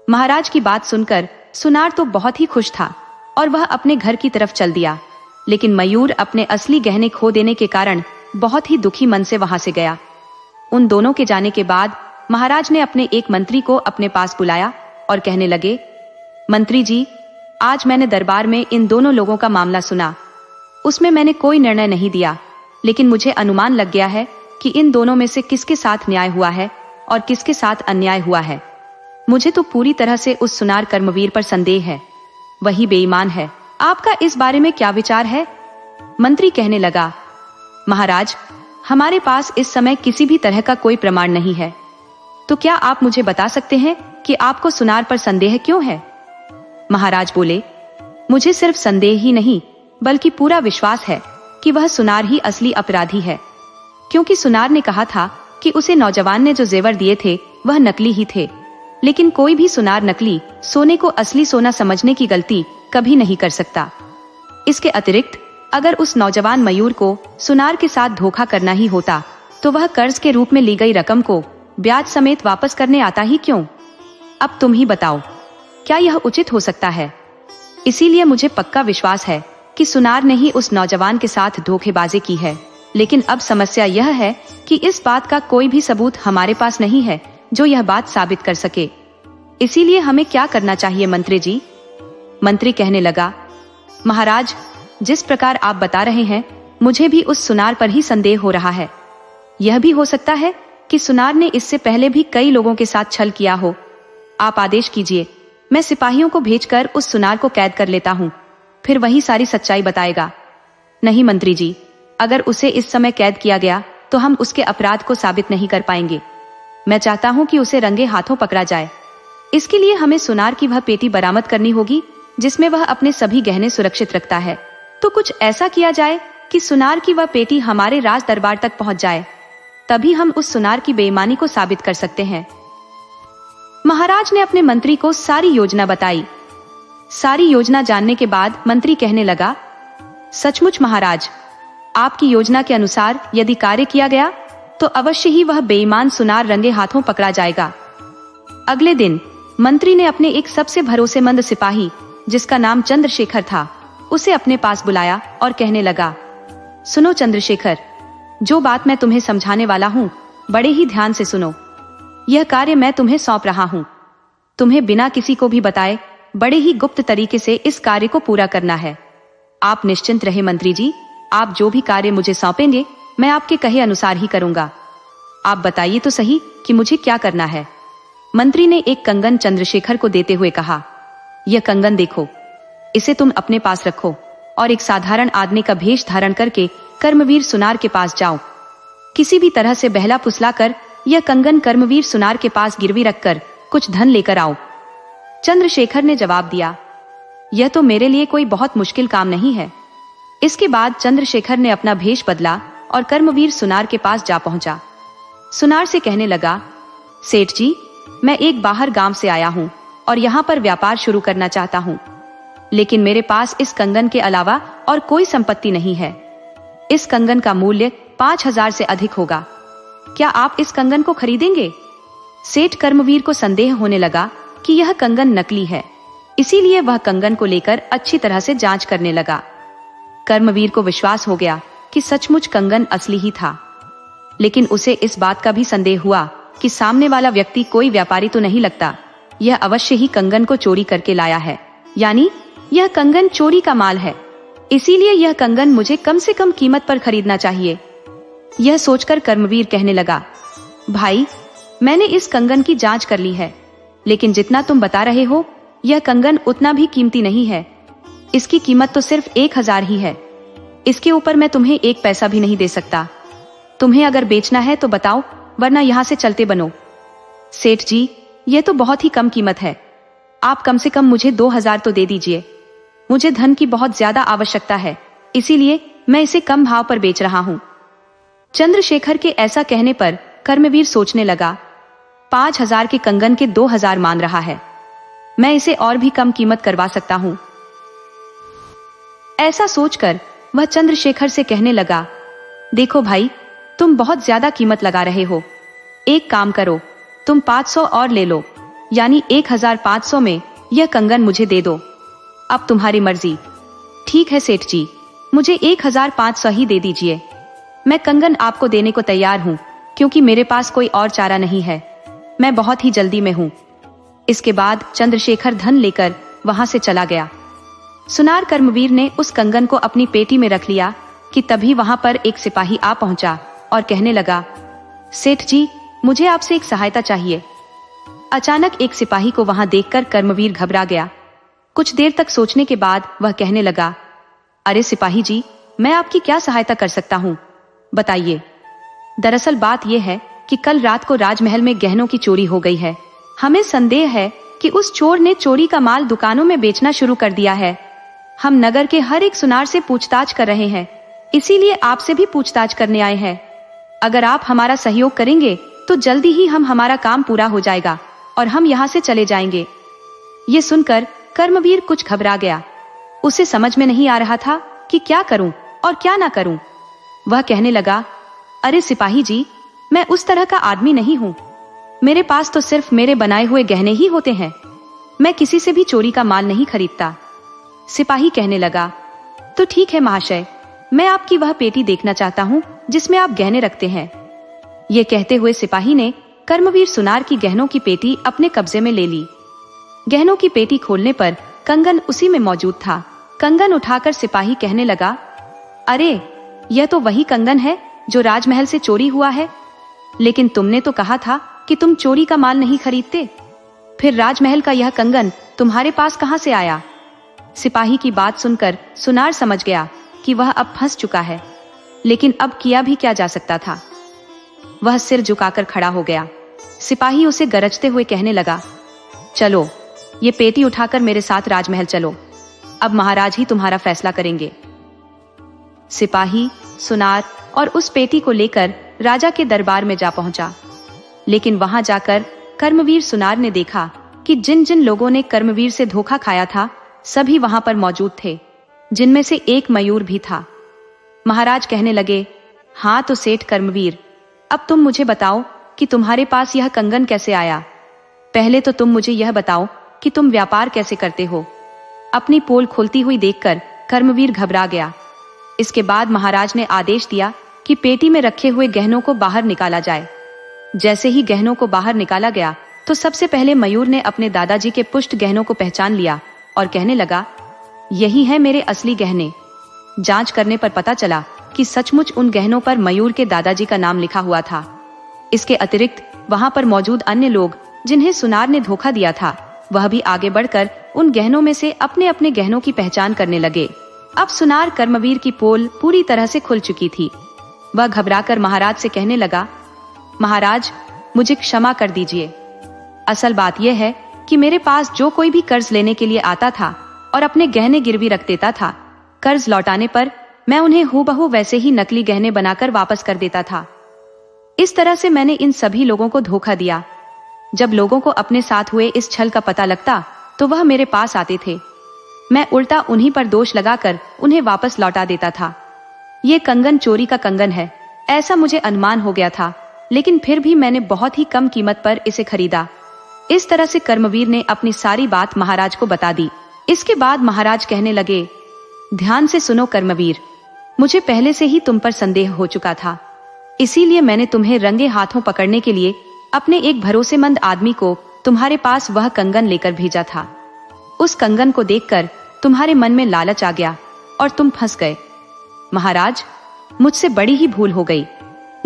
महाराज की बात सुनकर सुनार तो बहुत ही खुश था और वह अपने घर की तरफ चल दिया, लेकिन मयूर अपने असली गहने खो देने के कारण बहुत ही दुखी मन से वहां से गया। उन दोनों के जाने के बाद महाराज ने अपने एक मंत्री को अपने पास बुलाया और कहने लगे, मंत्री जी, आज मैंने दरबार में इन दोनों लोगों का मामला सुना। उसमें मैंने कोई निर्णय नहीं दिया, लेकिन मुझे अनुमान लग गया है कि इन दोनों में से किसके साथ न्याय हुआ है और किसके साथ अन्याय हुआ है। मुझे तो पूरी तरह से उस सुनार कर्मवीर पर संदेह है, वही बेईमान है। आपका इस बारे में क्या विचार है? मंत्री कहने लगा, महाराज, हमारे पास इस समय किसी भी तरह का कोई प्रमाण नहीं है। तो क्या आप मुझे बता सकते हैं कि आपको सुनार पर संदेह क्यों है? महाराज बोले, मुझे सिर्फ संदेह ही नहीं बल्कि पूरा विश्वास है कि वह सुनार ही असली अपराधी है, क्योंकि सुनार ने कहा था कि उसे नौजवान ने जो जेवर दिए थे वह नकली ही थे। लेकिन कोई भी सुनार नकली सोने को असली सोना समझने की गलती कभी नहीं कर सकता। इसके अतिरिक्त अगर उस नौजवान मयूर को सुनार के साथ धोखा करना ही होता तो वह कर्ज के रूप में ली गई रकम को ब्याज समेत वापस करने आता ही क्यों? अब तुम ही बताओ, क्या यह उचित हो सकता है? इसीलिए मुझे पक्का विश्वास है कि सुनार ने ही उस नौजवान के साथ धोखेबाजी की है। लेकिन अब समस्या यह है कि इस बात का कोई भी सबूत हमारे पास नहीं है जो यह बात साबित कर सके। इसीलिए हमें क्या करना चाहिए मंत्री जी? मंत्री कहने लगा, महाराज, जिस प्रकार आप बता रहे हैं मुझे भी उस सुनार पर ही संदेह हो रहा है। यह भी हो सकता है कि सुनार ने इससे पहले भी कई लोगों के साथ छल किया हो। आप आदेश कीजिए, मैं सिपाहियों को भेजकर उस सुनार को कैद कर लेता हूँ, फिर वही सारी सच्चाई बताएगा। नहीं मंत्री जी, अगर उसे इस समय कैद किया गया तो हम उसके अपराध को साबित नहीं कर पाएंगे। मैं चाहता हूँ कि उसे रंगे हाथों पकड़ा जाए। इसके लिए हमें सुनार की वह पेटी बरामद करनी होगी जिसमें वह अपने सभी गहने सुरक्षित रखता है। तो कुछ ऐसा किया जाए कि सुनार की वह पेटी हमारे राज दरबार तक पहुंच जाए, तभी हम उस सुनार की बेईमानी को साबित कर सकते हैं। महाराज ने अपने मंत्री को सारी योजना बताई। सारी योजना जानने के बाद मंत्री कहने लगा, सचमुच महाराज, आपकी योजना के अनुसार यदि कार्य किया गया तो अवश्य ही वह बेईमान सुनार रंगे हाथों पकड़ा जाएगा। अगले दिन मंत्री ने अपने एक सबसे भरोसेमंद सिपाही, जिसका नाम चंद्रशेखर था, उसे अपने पास बुलाया और कहने लगा, सुनो चंद्रशेखर, जो बात मैं तुम्हें समझाने वाला हूँ बड़े ही ध्यान से सुनो। यह कार्य मैं तुम्हें सौंप रहा हूँ। तुम्हें बिना किसी को भी बताए बड़े ही गुप्त तरीके से इस कार्य को पूरा करना है। आप निश्चिंत रहे मंत्री जी, आप जो भी कार्य मुझे सौंपेंगे मैं आपके कहे अनुसार ही करूंगा। आप बताइए तो सही कि मुझे क्या करना है। मंत्री ने एक कंगन चंद्रशेखर को देते हुए कहा, यह कंगन देखो, इसे तुम अपने पास रखो और एक साधारण आदमी का भेष धारण करके कर्मवीर सुनार के पास जाओ। किसी भी तरह से बहला फुसला कर यह कंगन कर्मवीर सुनार के पास गिरवी रखकर कुछ धन लेकर आओ। चंद्रशेखर ने जवाब दिया, यह तो मेरे लिए कोई बहुत मुश्किल काम नहीं है। इसके बाद चंद्रशेखर ने अपना भेष बदला और कर्मवीर सुनार के पास जा पहुंचा। सुनार से कहने लगा, सेठ जी, मैं एक बाहर गांव से आया हूं और यहाँ पर व्यापार शुरू करना चाहता हूँ, लेकिन मेरे पास इस कंगन के अलावा और कोई संपत्ति नहीं है। इस कंगन का मूल्य 5,000 से अधिक होगा। क्या आप इस कंगन को खरीदेंगे? सेठ कर्मवीर को संदेह होने लगा कि यह कंगन नकली है, इसीलिए वह कंगन को लेकर अच्छी तरह से जांच करने लगा। कर्मवीर को विश्वास हो गया कि सचमुच कंगन असली ही था, लेकिन उसे इस बात का भी संदेह हुआ कि सामने वाला व्यक्ति कोई व्यापारी तो नहीं लगता। यह अवश्य ही कंगन को चोरी करके लाया है, यानी यह कंगन चोरी का माल है। इसीलिए यह कंगन मुझे कम से कम कीमत पर खरीदना चाहिए। यह सोचकर कर्मवीर कहने लगा, भाई, मैंने इस कंगन की जांच कर ली है, लेकिन जितना तुम बता रहे हो यह कंगन उतना भी कीमती नहीं है। इसकी कीमत तो सिर्फ 1,000 ही है। इसके ऊपर मैं तुम्हें 1 पैसा भी नहीं दे सकता। तुम्हें अगर बेचना है तो बताओ, वरना यहाँ से चलते बनो। सेठ जी, यह तो बहुत ही कम कीमत है। आप कम से कम मुझे 2,000 तो दे दीजिए। मुझे धन की बहुत ज्यादा आवश्यकता है, इसीलिए मैं इसे कम भाव पर बेच रहा हूँ। चंद्रशेखर के ऐसा कहने पर कर्मवीर सोचने लगा, 5,000 के कंगन के 2,000 मान रहा है, मैं इसे और भी कम कीमत करवा सकता हूँ। ऐसा सोचकर वह चंद्रशेखर से कहने लगा, देखो भाई, तुम बहुत ज्यादा कीमत लगा रहे हो। एक काम करो, तुम 500 और ले लो, यानी 1,500 में यह कंगन मुझे दे दो। अब तुम्हारी मर्जी। ठीक है सेठ जी, मुझे 1,500 ही दे दीजिए। मैं कंगन आपको देने को तैयार हूँ, क्योंकि मेरे पास कोई और चारा नहीं है। मैं बहुत ही जल्दी में हूँ। इसके बाद चंद्रशेखर धन लेकर वहां से चला गया। सुनार कर्मवीर ने उस कंगन को अपनी पेटी में रख लिया कि तभी वहां पर एक सिपाही आ पहुंचा और कहने लगा, सेठ जी, मुझे आपसे एक सहायता चाहिए। अचानक एक सिपाही को वहां देखकर कर्मवीर घबरा गया। कुछ देर तक सोचने के बाद वह कहने लगा, अरे सिपाही जी, मैं आपकी क्या सहायता कर सकता हूँ? बताइए। दरअसल बात यह है कि कल रात को राजमहल में गहनों की चोरी हो गई है। हमें संदेह है कि उस चोर ने चोरी का माल दुकानों में बेचना शुरू कर दिया है। हम नगर के हर एक सुनार से पूछताछ कर रहे हैं, इसीलिए आपसे भी पूछताछ करने आए हैं। अगर आप हमारा सहयोग करेंगे तो जल्दी ही हमारा काम पूरा हो जाएगा और हम यहाँ से चले जाएंगे। ये सुनकर कर्मवीर कुछ घबरा गया। उसे समझ में नहीं आ रहा था कि क्या करूं और क्या ना करूं। वह कहने लगा, अरे सिपाही जी, मैं उस तरह का आदमी नहीं हूं। मेरे पास तो सिर्फ मेरे बनाए हुए गहने ही होते हैं। मैं किसी से भी चोरी का माल नहीं खरीदता। सिपाही कहने लगा, तो ठीक है महाशय, मैं आपकी वह पेटी देखना चाहता हूँ जिसमें आप गहने रखते हैं। ये कहते हुए सिपाही ने कर्मवीर सुनार की गहनों की पेटी अपने कब्जे में ले ली। गहनों की पेटी खोलने पर कंगन उसी में मौजूद था। कंगन उठाकर सिपाही कहने लगा, अरे यह तो वही कंगन है जो राजमहल से चोरी हुआ है। लेकिन तुमने तो कहा था कि तुम चोरी का माल नहीं खरीदते, फिर राजमहल का यह कंगन तुम्हारे पास कहां से आया? सिपाही की बात सुनकर सुनार समझ गया कि वह अब फंस चुका है, लेकिन अब किया भी क्या जा सकता था। वह सिर झुकाकर खड़ा हो गया। सिपाही उसे गरजते हुए कहने लगा, चलो ये पेटी उठाकर मेरे साथ राजमहल चलो, अब महाराज ही तुम्हारा फैसला करेंगे। सिपाही सुनार और उस पेटी को लेकर राजा के दरबार में जा पहुंचा। लेकिन वहां जाकर कर्मवीर सुनार ने देखा कि जिन जिन लोगों ने कर्मवीर से धोखा खाया था सभी वहां पर मौजूद थे, जिनमें से एक मयूर भी था। महाराज कहने लगे, हाँ तो सेठ कर्मवीर, अब तुम मुझे बताओ कि तुम्हारे पास यह कंगन कैसे आया। पहले तो तुम मुझे यह बताओ कि तुम व्यापार कैसे करते हो। अपनी पोल खोलती हुई देखकर कर्मवीर घबरा गया। इसके बाद महाराज ने आदेश दिया कि पेटी में रखे हुए गहनों को बाहर निकाला जाए। जैसे ही गहनों को बाहर निकाला गया तो सबसे पहले मयूर ने अपने दादाजी के पुष्ट गहनों को पहचान लिया और कहने लगा, यही है मेरे असली गहने। जांच करने पर पता चला कि सचमुच उन गहनों पर मयूर के दादाजी का नाम लिखा हुआ था। इसके अतिरिक्त वहां पर मौजूद अन्य लोग जिन्हें सुनार ने धोखा दिया था, वह भी आगे बढ़कर उन गहनों में से अपने अपने गहनों की पहचान करने लगे। अब सुनार कर्मवीर की पोल पूरी तरह से खुल चुकी थी। वह घबराकर महाराज से कहने लगा, महाराज मुझे क्षमा कर दीजिए। असल बात यह है कि मेरे पास जो कोई भी कर्ज लेने के लिए आता था और अपने गहने गिरवी रख देता था, कर्ज लौटाने पर मैं उन्हें हूबहू वैसे ही नकली गहने बनाकर वापस कर देता था। इस तरह से मैंने इन सभी लोगों को धोखा दिया। जब लोगों को अपने साथ हुए इस छल का पता लगता तो वह मेरे पास आते थे। मैं उल्टा उन्हीं पर दोष लगाकर उन्हें वापस लौटा देता था। ये कंगन चोरी का कंगन है, ऐसा मुझे अनुमान हो गया था, लेकिन फिर भी मैंने बहुत ही कम कीमत पर इसे खरीदा। इस तरह से कर्मवीर ने अपनी सारी बात महाराज को बता दी। इसके बाद महाराज कहने लगे, ध्यान से सुनो कर्मवीर, मुझे पहले से ही तुम पर संदेह हो चुका था, इसीलिए मैंने तुम्हें रंगे हाथों पकड़ने के लिए अपने एक भरोसेमंद आदमी को तुम्हारे पास वह कंगन लेकर भेजा था। उस कंगन को देखकर तुम्हारे मन में लालच आ गया और तुम फंस गए। महाराज, मुझसे बड़ी ही भूल हो गई,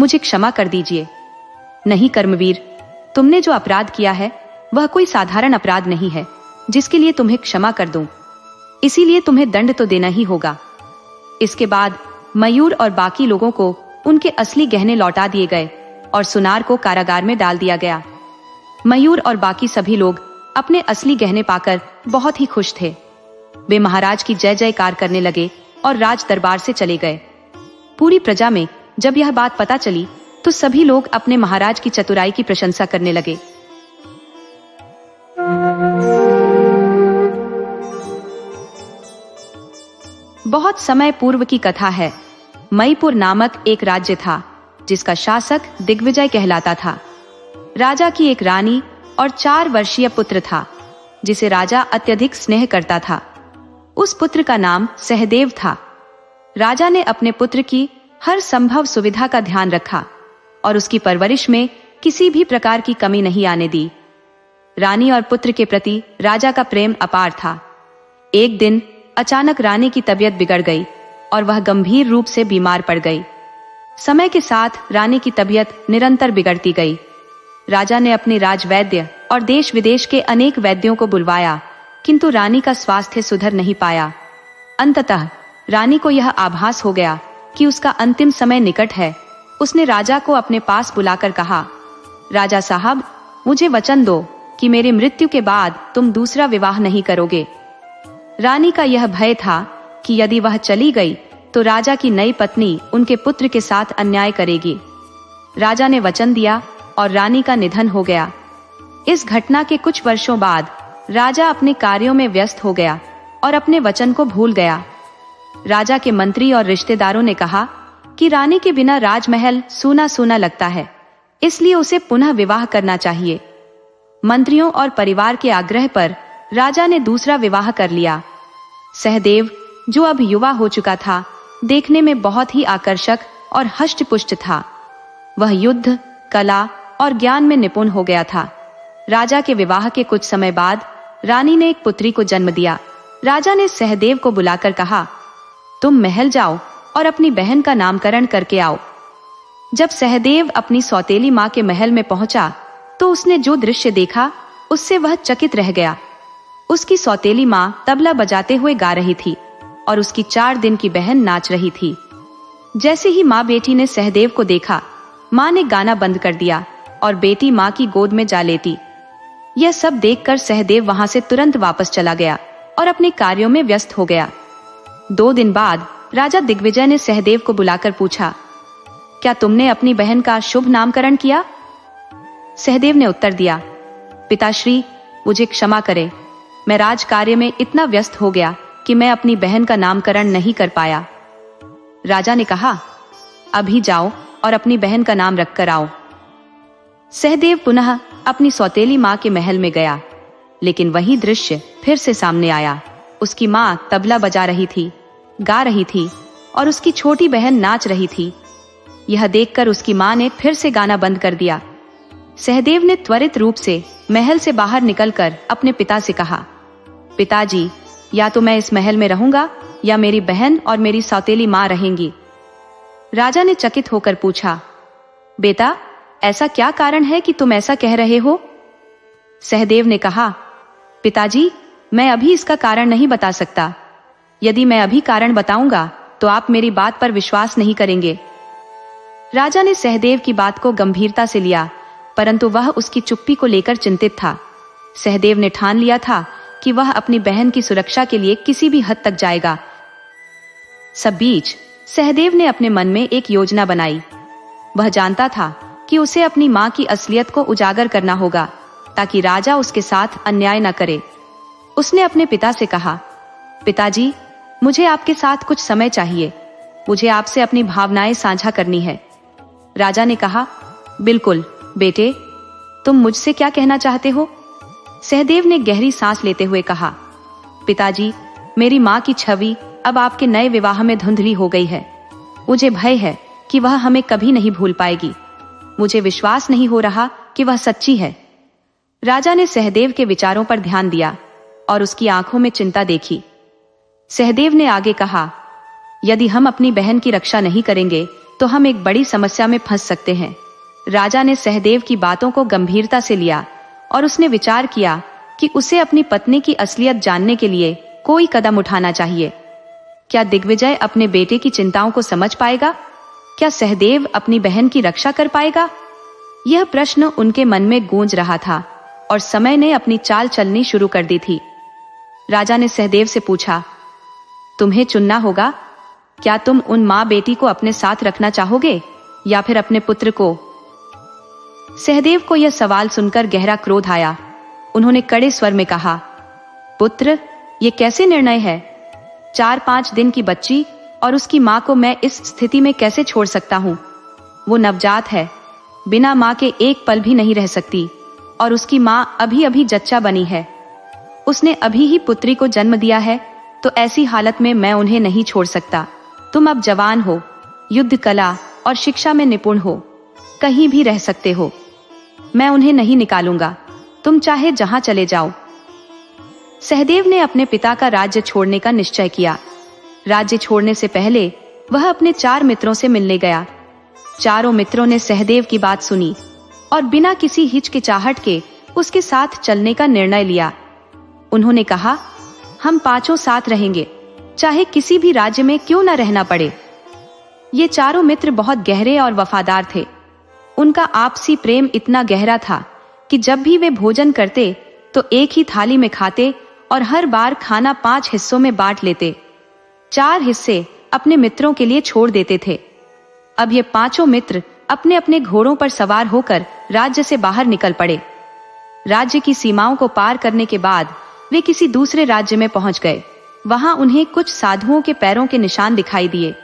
मुझे क्षमा कर दीजिए। नहीं कर्मवीर, तुमने जो अपराध किया है वह कोई साधारण अपराध नहीं है जिसके लिए तुम्हें क्षमा कर दूं, इसीलिए तुम्हें दंड तो देना ही होगा। इसके बाद मयूर और बाकी लोगों को उनके असली गहने लौटा दिए गए और सुनार को कारागार में डाल दिया गया। मयूर और बाकी सभी लोग अपने असली गहने पाकर बहुत ही खुश थे। वे महाराज की जय जयकार करने लगे और राज दरबार से चले गए। पूरी प्रजा में जब यह बात पता चली तो सभी लोग अपने महाराज की चतुराई की प्रशंसा करने लगे। बहुत समय पूर्व की कथा है। मईपुर नामक एक राज्य था जिसका शासक दिग्विजय कहलाता था। राजा की एक रानी और 4 वर्षीय पुत्र था जिसे राजा अत्यधिक स्नेह करता था। उस पुत्र का नाम सहदेव था। राजा ने अपने पुत्र की हर संभव सुविधा का ध्यान रखा और उसकी परवरिश में किसी भी प्रकार की कमी नहीं आने दी। रानी और पुत्र के प्रति राजा का प्रेम अपार था। एक दिन अचानक रानी की तबीयत बिगड़ गई और वह गंभीर रूप से बीमार पड़ गई। समय के साथ रानी की तबीयत निरंतर बिगड़ती गई। राजा ने अपने राजवैद्य और देश विदेश के अनेक वैद्यों को बुलवाया, किंतु रानी का स्वास्थ्य सुधर नहीं पाया। अंततः रानी को यह आभास हो गया कि उसका अंतिम समय निकट है, उसने राजा को अपने पास बुलाकर कहा, राजा साहब, मुझे वचन दो कि मेरी मृत्यु के बाद तुम दूसरा विवाह नहीं करोगे। रानी का यह भय था कि यदि वह चली गई तो राजा की नई पत्नी उनके पुत्र के साथ अन्याय करेगी। राजा ने वचन दिया और रानी का निधन हो गया। इस घटना के कुछ वर्षों बाद राजा अपने कार्यों में व्यस्त हो गया और अपने वचन को भूल गया। राजा के मंत्री और रिश्तेदारों ने कहा कि रानी के बिना राजमहल सूना सूना लगता है, इसलिए उसे पुनः विवाह करना चाहिए। मंत्रियों और परिवार के आग्रह पर राजा ने दूसरा विवाह कर लिया। सहदेव, जो अब युवा हो चुका था, देखने में बहुत ही आकर्षक और हष्टपुष्ट था। वह युद्ध, कला और ज्ञान में निपुण हो गया था। राजा के विवाह के कुछ समय बाद रानी ने एक पुत्री को जन्म दिया। राजा ने सहदेव को बुलाकर कहा, तुम महल जाओ और अपनी बहन का नामकरण करके आओ। जब सहदेव अपनी सौतेली माँ के महल में पहुंचा तो उसने जो दृश्य देखा उससे वह चकित रह गया। उसकी सौतेली माँ तबला बजाते हुए गा रही थी और उसकी 4 दिन की बहन नाच रही थी। जैसे ही माँ बेटी ने सहदेव को देखा, माँ ने गाना बंद कर दिया और बेटी माँ की गोद में जा लेती। यह सब देखकर सहदेव वहां से तुरंत वापस चला गया और अपने कार्यों में व्यस्त हो गया। 2 दिन बाद राजा दिग्विजय ने सहदेव को बुलाकर पूछा, क्या तुमने अपनी बहन का शुभ नामकरण किया? सहदेव ने उत्तर दिया, पिताश्री, मुझे क्षमा करें, मैं राज कार्य में इतना व्यस्त हो गया कि मैं अपनी बहन का नामकरण नहीं कर पाया। राजा ने कहा, अभी जाओ और अपनी बहन का नाम रखकर आओ। सहदेव पुनः अपनी सौतेली माँ के महल में गया, लेकिन वही दृश्य फिर से सामने आया। उसकी माँ तबला बजा रही थी, गा रही थी और उसकी छोटी बहन नाच रही थी। यह देखकर उसकी माँ ने फिर से गाना बंद कर दिया। सहदेव ने त्वरित रूप से महल से बाहर निकलकर अपने पिता से कहा, पिताजी, या तो मैं इस महल में रहूंगा या मेरी बहन और मेरी सौतेली माँ रहेंगी। राजा ने चकित होकर पूछा, बेटा, ऐसा क्या कारण है कि तुम ऐसा कह रहे हो? सहदेव ने कहा, पिताजी, मैं अभी इसका कारण नहीं बता सकता। यदि मैं अभी कारण बताऊंगा तो आप मेरी बात पर विश्वास नहीं करेंगे। राजा ने सहदेव की बात को गंभीरता से लिया, परंतु वह उसकी चुप्पी को लेकर चिंतित था। सहदेव ने ठान लिया था कि वह अपनी बहन की सुरक्षा के लिए किसी भी हद तक जाएगा। सब बीच सहदेव ने अपने मन में एक योजना बनाई। वह जानता था कि उसे अपनी माँ की असलियत को उजागर करना होगा ताकि राजा उसके साथ अन्याय न करे। उसने अपने पिता से कहा, पिताजी, मुझे आपके साथ कुछ समय चाहिए। मुझे आपसे अपनी भावनाएं साझा करनी है। राजा ने कहा, बिल्कुल बेटे, तुम मुझसे क्या कहना चाहते हो? सहदेव ने गहरी सांस लेते हुए कहा, पिताजी, मेरी माँ की छवि अब आपके नए विवाह में धुंधली हो गई है। मुझे भय है कि वह हमें कभी नहीं भूल पाएगी। मुझे विश्वास नहीं हो रहा कि वह सच्ची है। राजा ने सहदेव के विचारों पर ध्यान दिया और उसकी आंखों में चिंता देखी। सहदेव ने आगे कहा, यदि हम अपनी बहन की रक्षा नहीं करेंगे तो हम एक बड़ी समस्या में फंस सकते हैं। राजा ने सहदेव की बातों को गंभीरता से लिया और उसने विचार किया कि उसे अपनी पत्नी की असलियत जानने के लिए कोई कदम उठाना चाहिए। क्या दिग्विजय अपने बेटे की चिंताओं को समझ पाएगा? क्या सहदेव अपनी बहन की रक्षा कर पाएगा? यह प्रश्न उनके मन में गूंज रहा था और समय ने अपनी चाल चलनी शुरू कर दी थी। राजा ने सहदेव से पूछा, तुम्हें चुनना होगा। क्या तुम उन माँ बेटी को अपने साथ रखना चाहोगे या फिर अपने पुत्र को? सहदेव को यह सवाल सुनकर गहरा क्रोध आया। उन्होंने कड़े स्वर में कहा, पुत्र, ये कैसे निर्णय है? 4-5 दिन की बच्ची और उसकी माँ को मैं इस स्थिति में कैसे छोड़ सकता हूँ? वो नवजात है, बिना माँ के एक पल भी नहीं रह सकती और उसकी माँ अभी अभी जच्चा बनी है। उसने अभी ही पुत्री को जन्म दिया है, तो ऐसी हालत में मैं उन्हें नहीं छोड़ सकता। तुम अब जवान हो, युद्ध कला और शिक्षा में निपुण हो, कहीं भी रह सकते हो। मैं उन्हें नहीं निकालूंगा, तुम चाहे जहां चले जाओ। सहदेव ने अपने पिता का राज्य छोड़ने का निश्चय किया। राज्य छोड़ने से पहले वह अपने 4 मित्रों से मिलने गया। चारों मित्रों ने सहदेव की बात सुनी और बिना किसी हिचकिचाहट के उसके साथ चलने का निर्णय लिया। उन्होंने कहा, हम 5 साथ रहेंगे, चाहे किसी भी राज्य में क्यों न रहना पड़े। ये चारों मित्र बहुत गहरे और वफादार थे। उनका आपसी प्रेम इतना गहरा था कि जब भी वे भोजन करते तो एक ही थाली में खाते और हर बार खाना 5 हिस्सों में बांट लेते। 4 हिस्से अपने मित्रों के लिए छोड़ देते थे। अब ये पांचों मित्र अपने अपने घोड़ों पर सवार होकर राज्य से बाहर निकल पड़े। राज्य की सीमाओं को पार करने के बाद वे किसी दूसरे राज्य में पहुंच गए। वहां उन्हें कुछ साधुओं के पैरों के निशान दिखाई दिए।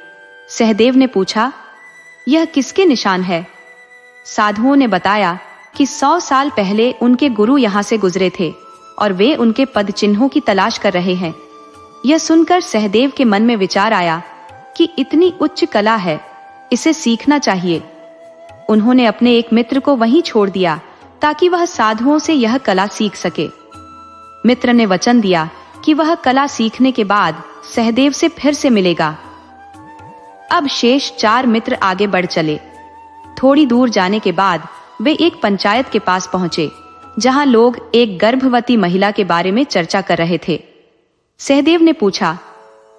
सहदेव ने पूछा, यह किसके निशान है? साधुओं ने बताया कि 100 साल पहले उनके गुरु यहाँ से गुजरे थे और वे उनके पद चिन्हों की तलाश कर रहे हैं। यह सुनकर सहदेव के मन में विचार आया कि इतनी उच्च कला है, इसे सीखना चाहिए। उन्होंने अपने एक मित्र को वहीं छोड़ दिया ताकि वह साधुओं से यह कला सीख सके। मित्र ने वचन दिया कि वह कला सीखने के बाद सहदेव से फिर से मिलेगा। अब शेष 4 मित्र आगे बढ़ चले। थोड़ी दूर जाने के बाद वे एक पंचायत के पास पहुंचे, जहां लोग एक गर्भवती महिला के बारे में चर्चा कर रहे थे। सहदेव ने पूछा,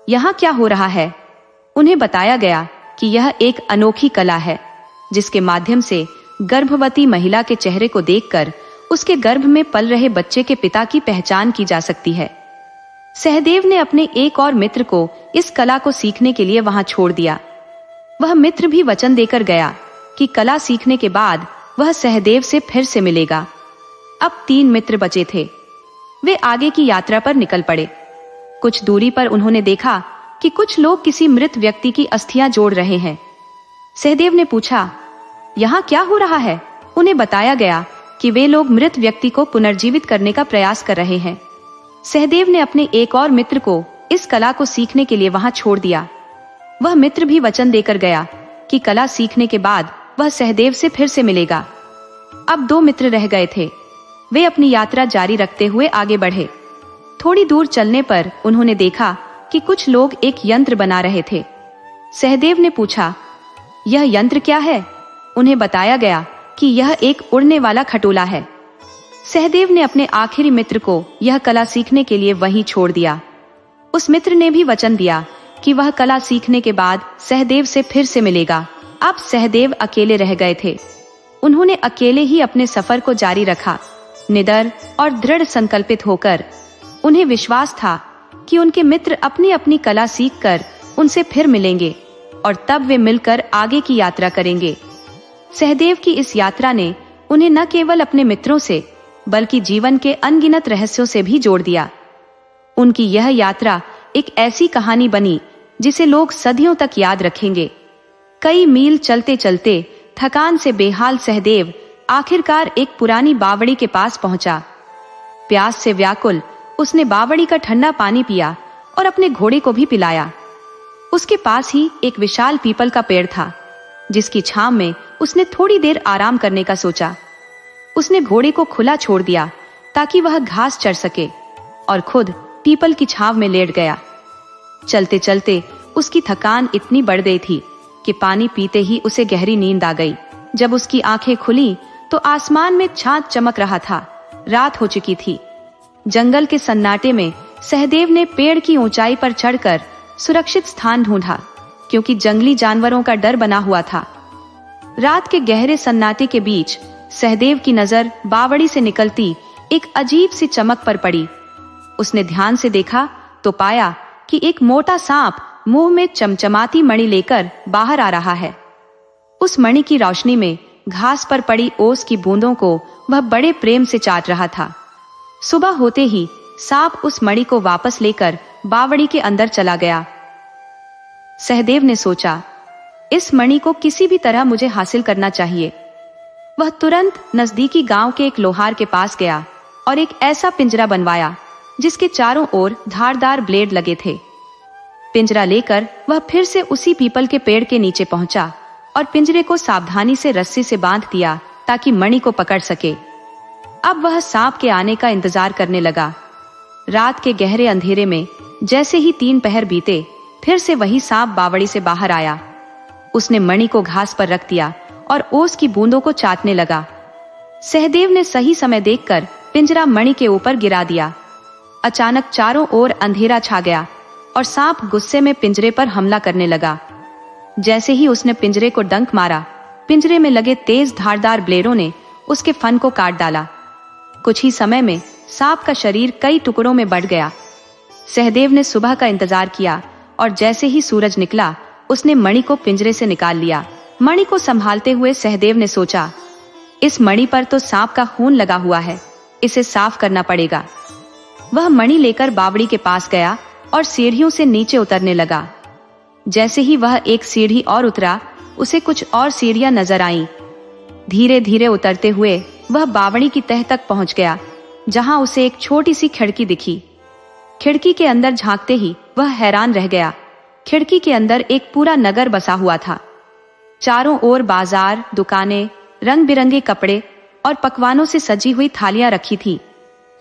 यहाँ क्या हो रहा है? उन्हें बताया गया कि यह एक अनोखी कला है, जिसके माध्यम से गर्भवती महिला के चेहरे को देखकर उसके गर्भ में पल रहे बच्चे के पिता की पहचान की जा सकती है। सहदेव ने अपने एक और मित्र को इस कला को सीखने के लिए वहां छोड़ दिया। वह मित्र भी वचन देकर गया कि कला सीखने के बाद वह सहदेव से फिर से मिलेगा। अब 3 मित्र बचे थे। वे आगे की यात्रा पर निकल पड़े। कुछ दूरी पर उन्होंने देखा कि कुछ लोग किसी मृत व्यक्ति की अस्थियां जोड़ रहे हैं। सहदेव ने पूछा, यहाँ क्या हो रहा है? उन्हें बताया गया कि वे लोग मृत व्यक्ति को पुनर्जीवित करने का प्रयास कर रहे हैं। सहदेव ने अपने एक और मित्र को इस कला को सीखने के लिए वहां छोड़ दिया। वह मित्र भी वचन देकर गया कि कला सीखने के बाद वह सहदेव से फिर से मिलेगा। अब 2 मित्र रह गए थे। वे अपनी यात्रा जारी रखते हुए आगे बढ़े। थोड़ी दूर चलने पर उन्होंने देखा कि कुछ लोग एक यंत्र बना रहे थे। सहदेव ने पूछा, यह यंत्र क्या है? उन्हें बताया गया कि यह एक उड़ने वाला खटोला है। सहदेव ने अपने आखिरी मित्र को यह कला सीखने के लिए वहीं छोड़ दिया। उस मित्र ने भी वचन दिया कि वह कला सीखने के बाद सहदेव से फिर से मिलेगा। अब सहदेव अकेले रह गए थे। उन्होंने अकेले ही अपने सफर को जारी रखा, निडर और दृढ़ संकल्पित होकर। उन्हें विश्वास था कि उनके मित्र अपनी अपनी कला सीखकर उनसे फिर मिलेंगे और तब वे मिलकर आगे की यात्रा करेंगे। सहदेव की इस यात्रा ने उन्हें न केवल अपने मित्रों से बल्कि जीवन के अनगिनत रहस्यों से भी जोड़ दिया। उनकी यह यात्रा एक ऐसी कहानी बनी जिसे लोग सदियों तक याद रखेंगे। कई मील चलते चलते थकान से बेहाल सहदेव आखिरकार एक पुरानी बावड़ी के पास पहुंचा। प्यास से व्याकुल उसने बावड़ी का ठंडा पानी पिया और अपने घोड़े को भी पिलाया। उसके पास ही एक विशाल पीपल का पेड़ था, जिसकी छांव में उसने थोड़ी देर आराम करने का सोचा। उसने घोड़े को खुला छोड़ दिया ताकि वह घास चर सके और खुद पीपल की छांव में लेट गया। चलते चलते उसकी थकान इतनी बढ़ गई थी कि पानी पीते ही उसे गहरी नींद आ गई। जब उसकी आंखें खुली तो आसमान में चांद चमक रहा था। रात हो चुकी थी। जंगल के सन्नाटे में सहदेव ने पेड़ की ऊंचाई पर चढ़कर सुरक्षित स्थान ढूंढा, क्योंकि जंगली जानवरों का डर बना हुआ था। रात के गहरे सन्नाटे के बीच सहदेव की नजर बावड़ी से निकलती एक अजीब सी चमक पर पड़ी। उसने ध्यान से देखा तो पाया कि एक मोटा सांप मुंह में चमचमाती मणि लेकर बाहर आ रहा है। उस मणि की रोशनी में घास पर पड़ी ओस की बूंदों को वह बड़े प्रेम से चाट रहा था। सुबह होते ही सांप उस मणि को वापस लेकर बावड़ी के अंदर चला गया। सहदेव ने सोचा, इस मणि को किसी भी तरह मुझे हासिल करना चाहिए। वह तुरंत नजदीकी गांव के एक लोहार के पास गया और एक ऐसा पिंजरा बनवाया जिसके चारों ओर धारदार ब्लेड लगे थे। पिंजरा लेकर वह फिर से उसी पीपल के पेड़ के नीचे पहुंचा और पिंजरे को सावधानी से रस्सी से बांध दिया ताकि मणि को पकड़ सके। अब वह सांप के आने का इंतजार करने लगा। रात के गहरे अंधेरे में जैसे ही 3 पहर बीते, फिर से वही सांप बावड़ी से बाहर आया। उसने मणि को घास पर रख दिया और ओस की बूंदों को चाटने लगा। सहदेव ने सही समय देखकर पिंजरा मणि के ऊपर गिरा दिया। अचानक चारों ओर अंधेरा छा गया और सांप गुस्से में पिंजरे पर हमला करने लगा। जैसे ही उसने पिंजरे को डंक मारा, पिंजरे में लगे तेज धारदार ब्लेडों ने उसके फन को काट डाला। कुछ ही समय में सांप का शरीर कई टुकड़ों में बढ़ गया। सहदेव ने सुबह का इंतजार किया और जैसे ही सूरज निकला उसने मणि को पिंजरे से निकाल लिया। मणि को संभालते हुए सहदेव ने सोचा, इस मणि पर तो सांप का खून लगा हुआ है, इसे साफ करना पड़ेगा। वह मणि लेकर बावड़ी के पास गया और सीढ़ियों से नीचे उतरने लगा। जैसे ही वह एक सीढ़ी और उतरा, उसे कुछ और सीढ़ियां नजर आईं। धीरे धीरे उतरते हुए वह बावड़ी की तह तक पहुंच गया, जहां उसे एक छोटी सी खिड़की दिखी। खिड़की के अंदर झांकते ही वह हैरान रह गया। खिड़की के अंदर एक पूरा नगर बसा हुआ था। चारों ओर बाजार, दुकानें, रंग बिरंगे कपड़े और पकवानों से सजी हुई थालियां रखी थी,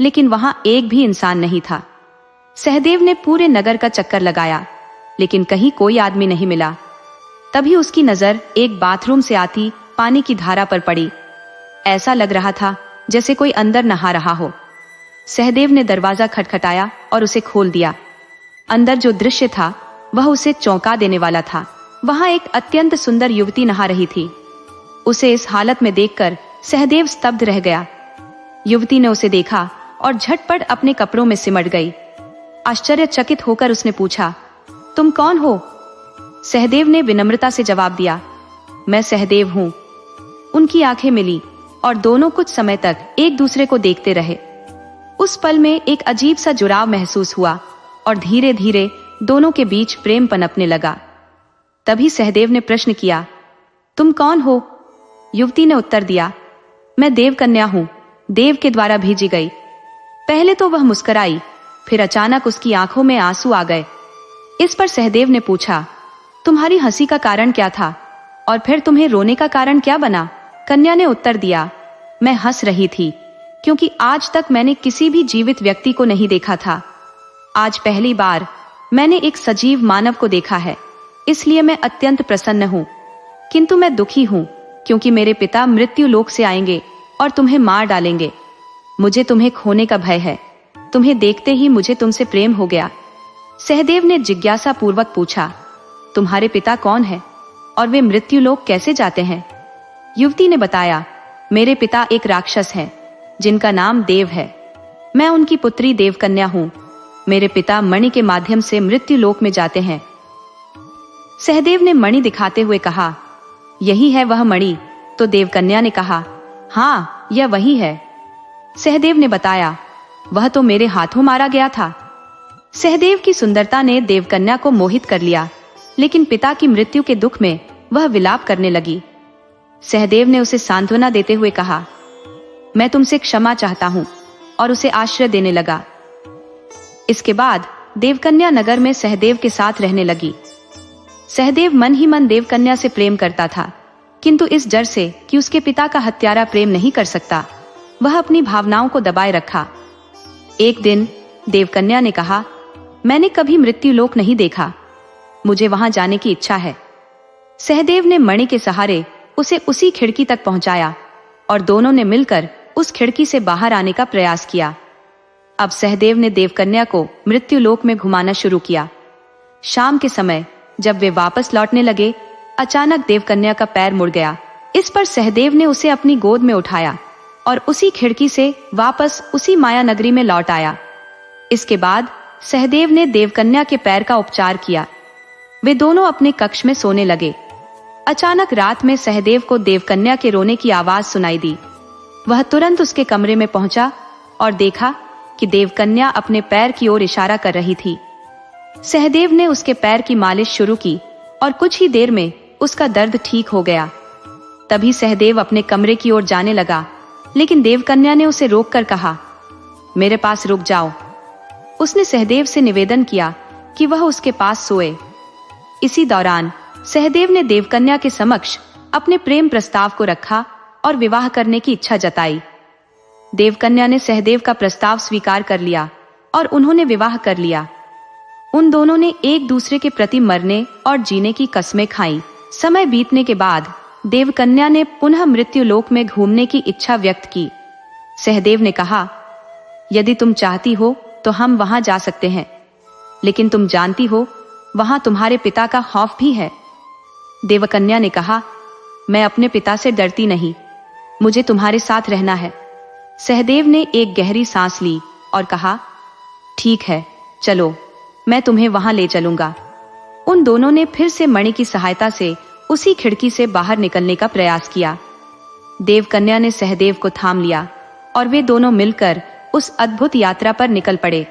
लेकिन वहां एक भी इंसान नहीं था। सहदेव ने पूरे नगर का चक्कर लगाया, लेकिन कहीं कोई आदमी नहीं मिला। तभी उसकी नजर एक बाथरूम से आती पानी की धारा पर पड़ी। ऐसा लग रहा था जैसे कोई अंदर नहा रहा हो। सहदेव ने दरवाजा खटखटाया और उसे खोल दिया। अंदर जो दृश्य था वह उसे चौंका देने वाला था। वहां एक अत्यंत सुंदर युवती नहा रही थी। उसे इस हालत में देखकर सहदेव स्तब्ध रह गया। युवती ने उसे देखा और झटपट अपने कपड़ों में सिमट गई। आश्चर्यचकित होकर उसने पूछा, तुम कौन हो? सहदेव ने विनम्रता से जवाब दिया, मैं सहदेव हूं। उनकी आंखें मिली और दोनों कुछ समय तक एक दूसरे को देखते रहे। उस पल में एक अजीब सा जुड़ाव महसूस हुआ और धीरे धीरे दोनों के बीच प्रेम पनपने लगा। तभी सहदेव ने प्रश्न किया, तुम कौन हो? युवती ने उत्तर दिया, मैं देवकन्या हूं, देव के द्वारा भेजी गई। पहले तो वह मुस्कुराई, फिर अचानक उसकी आंखों में आंसू आ गए। इस पर सहदेव ने पूछा, तुम्हारी हंसी का कारण क्या था और फिर तुम्हें रोने का कारण क्या बना? कन्या ने उत्तर दिया, मैं हंस रही थी क्योंकि आज तक मैंने किसी भी जीवित व्यक्ति को नहीं देखा था। आज पहली बार मैंने एक सजीव मानव को देखा है, इसलिए मैं अत्यंत प्रसन्न हूं। किंतु मैं दुखी हूं क्योंकि मेरे पिता मृत्यु लोक से आएंगे और तुम्हें मार डालेंगे। मुझे तुम्हें खोने का भय है। तुम्हें देखते ही मुझे तुमसे प्रेम हो गया। सहदेव ने जिज्ञासा पूर्वक पूछा, तुम्हारे पिता कौन है और वे मृत्यु लोक कैसे जाते हैं? युवती ने बताया, मेरे पिता एक राक्षस हैं जिनका नाम देव है। मैं उनकी पुत्री देवकन्या हूं। मेरे पिता मणि के माध्यम से मृत्यु लोक में जाते हैं। सहदेव ने मणि दिखाते हुए कहा, यही है वह मणि? तो देवकन्या ने कहा, हाँ, यह वही है। सहदेव ने बताया, वह तो मेरे हाथों मारा गया था। सहदेव की सुंदरता ने देवकन्या को मोहित कर लिया, लेकिन पिता की मृत्यु के दुख में वह विलाप करने लगी। सहदेव ने उसे सांत्वना देते हुए कहा, मैं तुमसे क्षमा चाहता हूं, और उसे आश्रय देने लगा। इसके बाद देवकन्या नगर में सहदेव के साथ रहने लगी। सहदेव मन ही मन देवकन्या से प्रेम करता था, किंतु इस डर से कि उसके पिता का हत्यारा प्रेम नहीं कर सकता, वह अपनी भावनाओं को दबाए रखा। एक दिन देवकन्या ने कहा, मैंने कभी मृत्यु लोक नहीं देखा, मुझे वहां जाने की इच्छा है। सहदेव ने मणि के सहारे उसे उसी खिड़की तक पहुंचाया और दोनों ने मिलकर उस खिड़की से बाहर आने का प्रयास किया। अब सहदेव ने देवकन्या को मृत्यु लोक में घुमाना शुरू किया। शाम के समय जब वे वापस लौटने लगे, अचानक देवकन्या का पैर मुड़ गया। इस पर सहदेव ने उसे अपनी गोद में उठाया और उसी खिड़की से वापस उसी माया नगरी में लौट आया। इसके बाद सहदेव ने देवकन्या के पैर का उपचार किया। वे दोनों अपने कक्ष में सोने लगे। अचानक रात में सहदेव को देवकन्या के रोने की आवाज सुनाई दी। वह तुरंत उसके कमरे में पहुंचा और देखा कि देवकन्या अपने पैर की ओर इशारा कर रही थी। सहदेव ने उसके पैर की मालिश शुरू की और कुछ ही देर में उसका दर्द ठीक हो गया। तभी सहदेव अपने कमरे की ओर जाने लगा, लेकिन देवकन्या ने उसे रोककर कहा, मेरे पास रुक जाओ। उसने सहदेव से निवेदन किया कि वह उसके पास सोए। इसी दौरान सहदेव ने देवकन्या के समक्ष अपने प्रेम प्रस्ताव को रखा और विवाह करने की इच्छा जताई। देवकन्या ने सहदेव का प्रस्ताव स्वीकार कर लिया और उन्होंने विवाह कर लिया। उन दोनों ने एक दूसरे के प्रति मरने और जीने की कस्में खाईं। समय बीतने के बाद देवकन्या ने पुनः मृत्यु लोक में घूमने की इच्छा व्यक्त की। सहदेव ने कहा, यदि तुम चाहती हो तो हम वहां जा सकते हैं, लेकिन तुम जानती हो वहां तुम्हारे पिता का खौफ भी है। देवकन्या ने कहा, मैं अपने पिता से डरती नहीं, मुझे तुम्हारे साथ रहना है। सहदेव ने एक गहरी सांस ली और कहा, ठीक है, चलो, मैं तुम्हें वहां ले चलूंगा। उन दोनों ने फिर से मणि की सहायता से उसी खिड़की से बाहर निकलने का प्रयास किया। देवकन्या ने सहदेव को थाम लिया और वे दोनों मिलकर उस अद्भुत यात्रा पर निकल पड़े।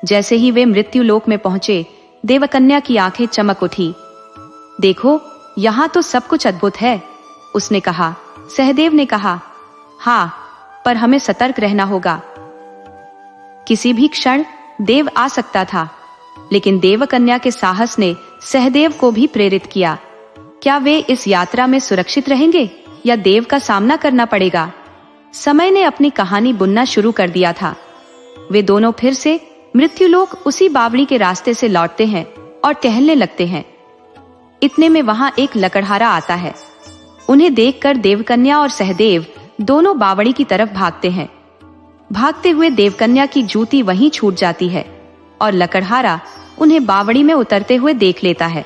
जैसे ही वे मृत्यु लोक में पहुंचे, देवकन्या की आंखें चमक उठी। देखो, यहाँ तो सब कुछ अद्भुत है, उसने कहा। सहदेव ने कहा, हाँ, पर हमें सतर्क रहना होगा। किसी भी क्षण देव आ सकता था, लेकिन देवकन्या के साहस ने सहदेव को भी प्रेरित किया। क्या वे इस यात्रा में सुरक्षित रहेंगे या देव का सामना करना पड़ेगा? समय ने अपनी कहानी बुनना शुरू कर दिया था। वे दोनों फिर से मृत्युलोक उसी बावड़ी के रास्ते से लौटते हैं और टहलने लगते हैं। इतने में वहां एक लकड़हारा आता है। उन्हें देखकर देवकन्या और सहदेव दोनों बावड़ी की तरफ भागते हैं। भागते हुए देवकन्या की जूती वहीं छूट जाती है और लकड़हारा उन्हें बावड़ी में उतरते हुए देख लेता है।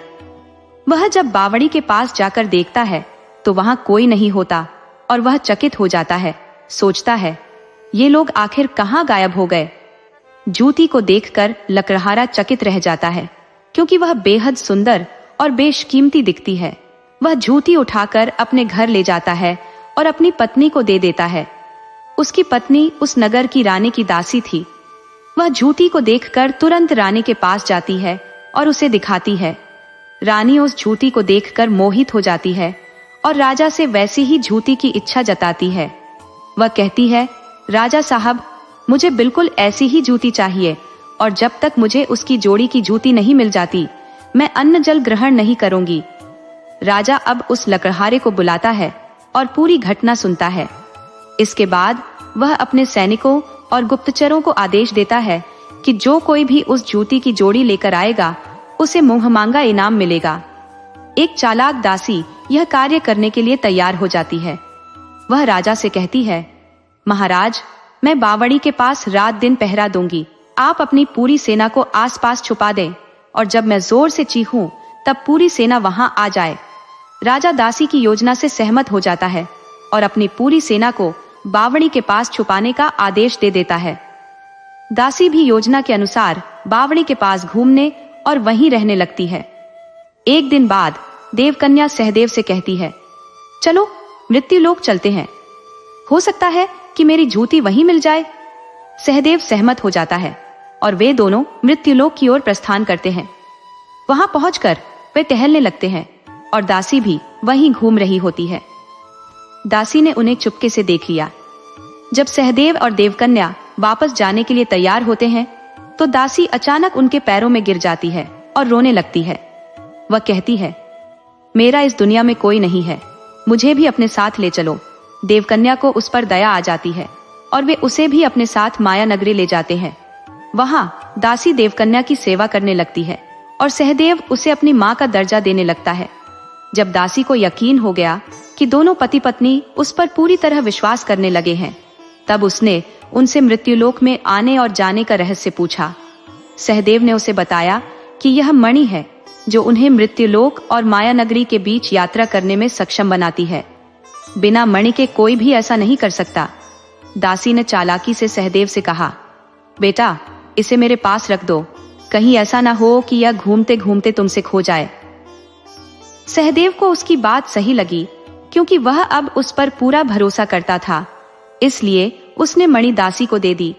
वह जब बावड़ी के पास जाकर देखता है तो वहां कोई नहीं होता और वह चकित हो जाता है। सोचता है, ये लोग आखिर कहां गायब हो गए? जूती को देखकर लकड़हारा चकित रह जाता है, क्योंकि वह बेहद सुंदर और बेशकीमती दिखती है। वह जूती उठाकर अपने घर ले जाता है और अपनी पत्नी को दे देता है। उसकी पत्नी उस नगर की रानी की दासी थी। वह जूती को देखकर तुरंत रानी के पास जाती है और उसे दिखाती है। रानी उस जूती को देखकर मोहित हो जाती है और राजा से वैसी ही जूती की इच्छा जताती है। वह कहती है, राजा साहब, मुझे बिल्कुल ऐसी ही जूती चाहिए और जब तक मुझे उसकी जोड़ी की जूती नहीं मिल जाती, मैं अन्न जल ग्रहण नहीं करूंगी। राजा अब उस लकड़हारे को बुलाता है और पूरी घटना सुनता है। इसके बाद वह अपने सैनिकों और गुप्तचरों को आदेश देता है कि जो कोई भी उस जूती की जोड़ी लेकर आएगा, उसे मुंहमांगा इनाम मिलेगा। एक चालाक दासी यह कार्य करने के लिए तैयार हो जाती है। वह राजा से कहती है, महाराज, मैं बावड़ी के पास रात दिन पहरा दूंगी। आप अपनी पूरी सेना को आसपास छुपा दें और जब मैं जोर से चीखूं तब पूरी सेना वहां आ जाए। राजा दासी की योजना से सहमत हो जाता है और अपनी पूरी सेना को बावड़ी के पास छुपाने का आदेश दे देता है। दासी भी योजना के अनुसार बावड़ी के पास घूमने और वहीं रहने लगती है। एक दिन बाद देवकन्या सहदेव से कहती है, चलो मृत्युलोक चलते हैं, हो सकता है कि मेरी जूती वहीं मिल जाए। सहदेव सहमत हो जाता है और वे दोनों मृत्युलोक की ओर प्रस्थान करते हैं। वहां पहुंचकर वे टहलने लगते हैं और दासी भी वहीं घूम रही होती है। दासी ने उन्हें चुपके से देख लिया। जब सहदेव और देवकन्या वापस जाने के लिए तैयार होते हैं तो दासी अचानक उनके पैरों में गिर जाती है और रोने लगती है। वह कहती है, मेरा इस दुनिया में कोई नहीं है, मुझे भी अपने साथ ले चलो। देवकन्या को उस पर दया आ जाती है और वे उसे भी अपने साथ माया नगरी ले जाते हैं। वहां दासी देवकन्या की सेवा करने लगती है और सहदेव उसे अपनी मां का दर्जा देने लगता है। जब दासी को यकीन हो गया कि दोनों पति पत्नी उस पर पूरी तरह विश्वास करने लगे हैं, तब उसने उनसे मृत्युलोक में आने और जाने का रहस्य पूछा। सहदेव ने उसे बताया कि यह मणि है जो उन्हें मृत्युलोक और माया नगरी के बीच यात्रा करने में सक्षम बनाती है। बिना मणि के कोई भी ऐसा नहीं कर सकता। दासी ने चालाकी से सहदेव से कहा, बेटा, इसे मेरे पास रख दो, कहीं ऐसा ना हो कि यह घूमते घूमते तुमसे खो जाए। सहदेव को उसकी बात सही लगी, क्योंकि वह अब उस पर पूरा भरोसा करता था। इसलिए उसने मणि दासी को दे दी।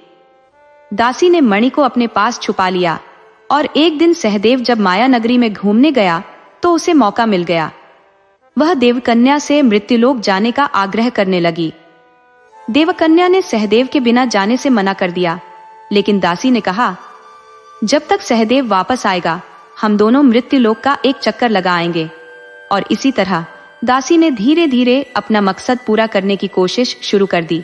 दासी ने मणि को अपने पास छुपा लिया और एक दिन सहदेव जब माया नगरी में घूमने गया तो उसे मौका मिल गया। वह देवकन्या से मृत्युलोक जाने का आग्रह करने लगी। देवकन्या ने सहदेव के बिना जाने से मना कर दिया, लेकिन दासी ने कहा, जब तक सहदेव वापस आएगा हम दोनों मृत्युलोक का एक चक्कर लगाएंगे। और इसी तरह दासी ने धीरे धीरे अपना मकसद पूरा करने की कोशिश शुरू कर दी।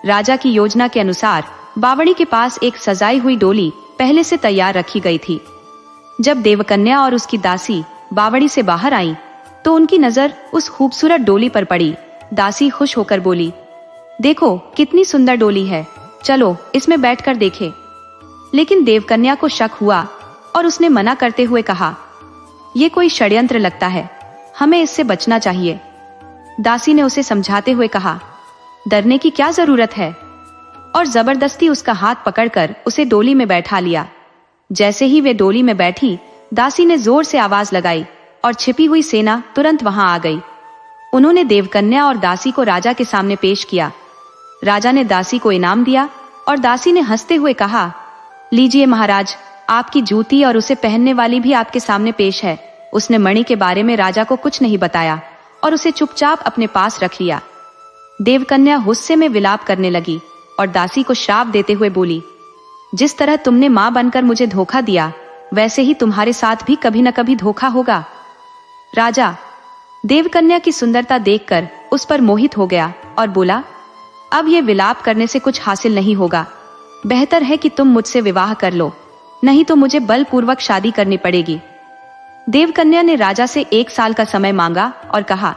राजा की योजना के अनुसार बावड़ी के पास एक सजाई हुई डोली पहले से तैयार रखी गई थी। जब देवकन्या और उसकी दासी बावड़ी से बाहर आई तो उनकी नजर उस खूबसूरत डोली पर पड़ी। दासी खुश होकर बोली, देखो कितनी सुंदर डोली है, चलो इसमें बैठकर देखें। लेकिन देवकन्या को शक हुआ और उसने मना करते हुए कहा, ये कोई षड्यंत्र लगता है, हमें इससे बचना चाहिए। दासी ने उसे समझाते हुए कहा, डरने की क्या जरूरत है, और जबरदस्ती उसका हाथ पकड़कर उसे डोली में बैठा लिया। जैसे ही वे डोली में बैठी, दासी ने जोर से आवाज लगाई और छिपी हुई सेना तुरंत वहां आ गई। उन्होंने देवकन्या और दासी को राजा के सामने पेश किया। राजा ने दासी को इनाम दिया और दासी ने हंसते हुए कहा, लीजिए महाराज, आपकी जूती और उसे पहनने वाली भी आपके सामने पेश है। उसने मणि के बारे में राजा को कुछ नहीं बताया और उसे चुपचाप अपने पास रख लिया। देवकन्या गुस्से में विलाप करने लगी और दासी को श्राप देते हुए बोली, जिस तरह तुमने मां बनकर मुझे धोखा दिया, वैसे ही तुम्हारे साथ भी कभी न कभी धोखा होगा। राजा देवकन्या की सुंदरता देखकर उस पर मोहित हो गया और बोला, अब ये विलाप करने से कुछ हासिल नहीं होगा। बेहतर है कि तुम मुझसे विवाह कर लो, नहीं तो मुझे बलपूर्वक शादी करनी पड़ेगी। देवकन्या ने राजा से 1 साल का समय मांगा और कहा,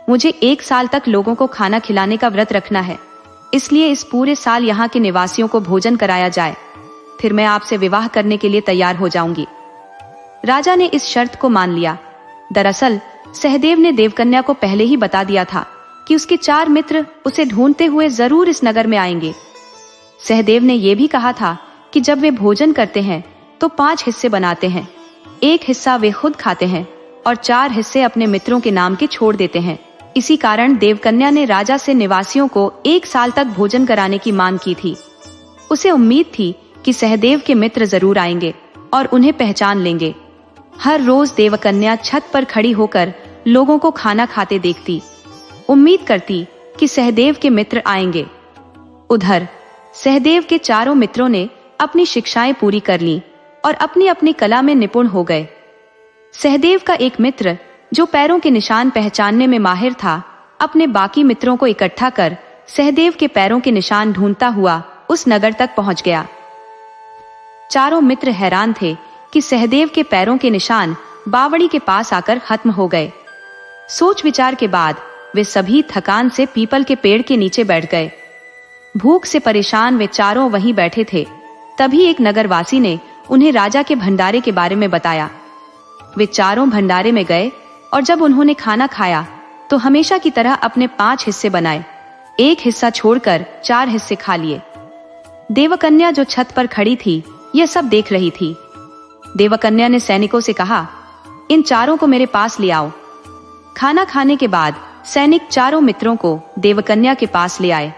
मुझे 1 साल तक लोगों को खाना खिलाने का व्रत रखना है, इसलिए इस पूरे साल यहाँ के निवासियों को भोजन कराया जाए, फिर मैं आपसे विवाह करने के लिए तैयार हो जाऊंगी। राजा ने इस शर्त को मान लिया। दरअसल सहदेव ने देवकन्या को पहले ही बता दिया था कि उसके 4 मित्र उसे ढूंढते हुए जरूर इस नगर में आएंगे। सहदेव ने यह भी कहा था कि जब वे भोजन करते हैं तो 5 हिस्से बनाते हैं, 1 हिस्सा वे खुद खाते हैं और 4 हिस्से अपने मित्रों के नाम के छोड़ देते हैं। इसी कारण देवकन्या ने राजा से निवासियों को 1 साल तक भोजन कराने की मांग की थी। उसे उम्मीद थी कि सहदेव के मित्र जरूर आएंगे और उन्हें पहचान लेंगे। हर रोज देवकन्या छत पर खड़ी होकर लोगों को खाना खाते देखती, उम्मीद करती कि सहदेव के मित्र आएंगे। उधर सहदेव के 4 मित्रों ने अपनी शिक्षाएं पूरी कर लीं और अपनी अपनी कला में निपुण हो गए। सहदेव का एक मित्र जो पैरों के निशान पहचानने में माहिर था, अपने बाकी मित्रों को इकट्ठा कर सहदेव के पैरों के निशान ढूंढता हुआ उस नगर तक पहुंच गया। 4 मित्र हैरान थे कि सहदेव के पैरों के निशान बावड़ी के पास आकर खत्म हो गए। सोच विचार के बाद वे सभी थकान से पीपल के पेड़ के नीचे बैठ गए। भूख से परेशान वे चारों वहीं बैठे थे। तभी एक नगरवासी ने उन्हें राजा के भंडारे के बारे में बताया। वे चारों भंडारे में गए और जब उन्होंने खाना खाया तो हमेशा की तरह अपने 5 हिस्से बनाए, 1 हिस्सा छोड़कर 4 हिस्से खा लिए। देवकन्या जो छत पर खड़ी थी यह सब देख रही थी। देवकन्या ने सैनिकों से कहा, इन चारों को मेरे पास ले आओ। खाना खाने के बाद सैनिक चारों मित्रों को देवकन्या के पास ले आए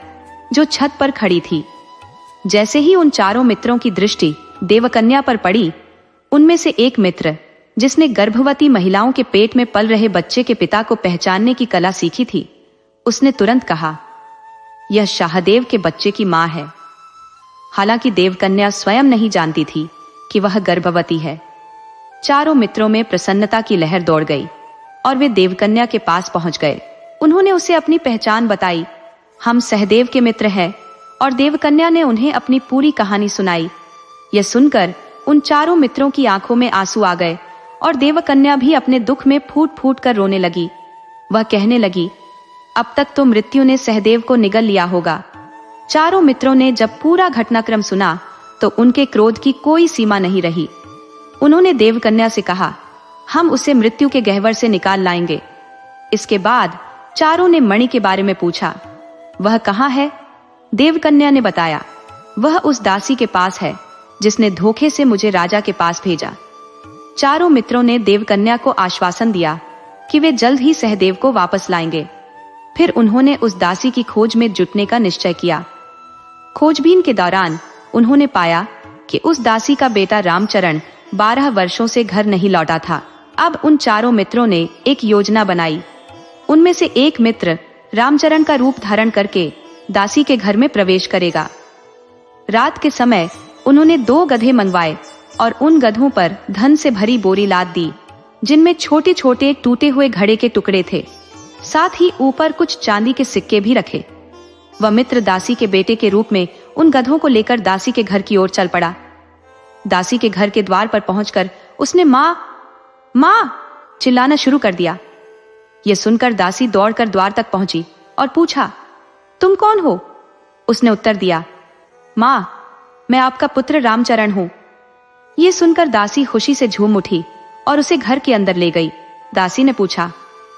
जो छत पर खड़ी थी। जैसे ही उन चारों मित्रों की दृष्टि देवकन्या पर पड़ी, उनमें से एक मित्र जिसने गर्भवती महिलाओं के पेट में पल रहे बच्चे के पिता को पहचानने की कला सीखी थी, उसने तुरंत कहा, यह शाहदेव के बच्चे की मां है। हालांकि देवकन्या स्वयं नहीं जानती थी कि वह गर्भवती है। चारों मित्रों में प्रसन्नता की लहर दौड़ गई और वे देवकन्या के पास पहुंच गए। उन्होंने उसे अपनी पहचान बताई, हम सहदेव के मित्र हैं, और देवकन्या ने उन्हें अपनी पूरी कहानी सुनाई। यह सुनकर उन चारों मित्रों की आंखों में आंसू आ गए और देवकन्या भी अपने दुख में फूट फूट कर रोने लगी। वह कहने लगी, अब तक तो मृत्यु ने सहदेव को निगल लिया होगा। चारों मित्रों ने जब पूरा घटनाक्रम सुना तो उनके क्रोध की कोई सीमा नहीं रही। उन्होंने देवकन्या से कहा, हम उसे मृत्यु के गह्वर से निकाल लाएंगे। इसके बाद चारों ने मणि के बारे में पूछा, वह कहाँ है? देवकन्या ने बताया, वह उस दासी के पास है जिसने धोखे से मुझे राजा के पास भेजा। चारों मित्रों ने देवकन्या को आश्वासन दिया कि वे जल्द ही सहदेव को वापस लाएंगे। फिर उन्होंने उस दासी की खोज में जुटने का निश्चय किया। खोजबीन के दौरान उन्होंने पाया कि उस दासी का बेटा रामचरण 12 वर्षों से घर नहीं लौटा था। अब उन चारों मित्रों ने एक योजना बनाई। उनमें से एक मित्र रामचरण का रूप धारण करके दासी के घर में प्रवेश करेगा। रात के समय उन्होंने 2 गधे मंगवाए और उन गधों पर धन से भरी बोरी लाद दी, जिनमें छोटे छोटे टूटे हुए घड़े के टुकड़े थे। साथ ही ऊपर कुछ चांदी के सिक्के भी रखे। वह मित्र दासी के बेटे के रूप में उन गधों को लेकर दासी के घर की ओर चल पड़ा। दासी के घर के द्वार पर पहुंचकर उसने माँ माँ चिल्लाना शुरू कर दिया। यह सुनकर दासी दौड़कर द्वार तक पहुंची और पूछा, तुम कौन हो? उसने उत्तर दिया, माँ, मैं आपका पुत्र रामचरण हूं। ये सुनकर दासी खुशी से झूम उठी और उसे घर के अंदर ले गई। दासी ने पूछा,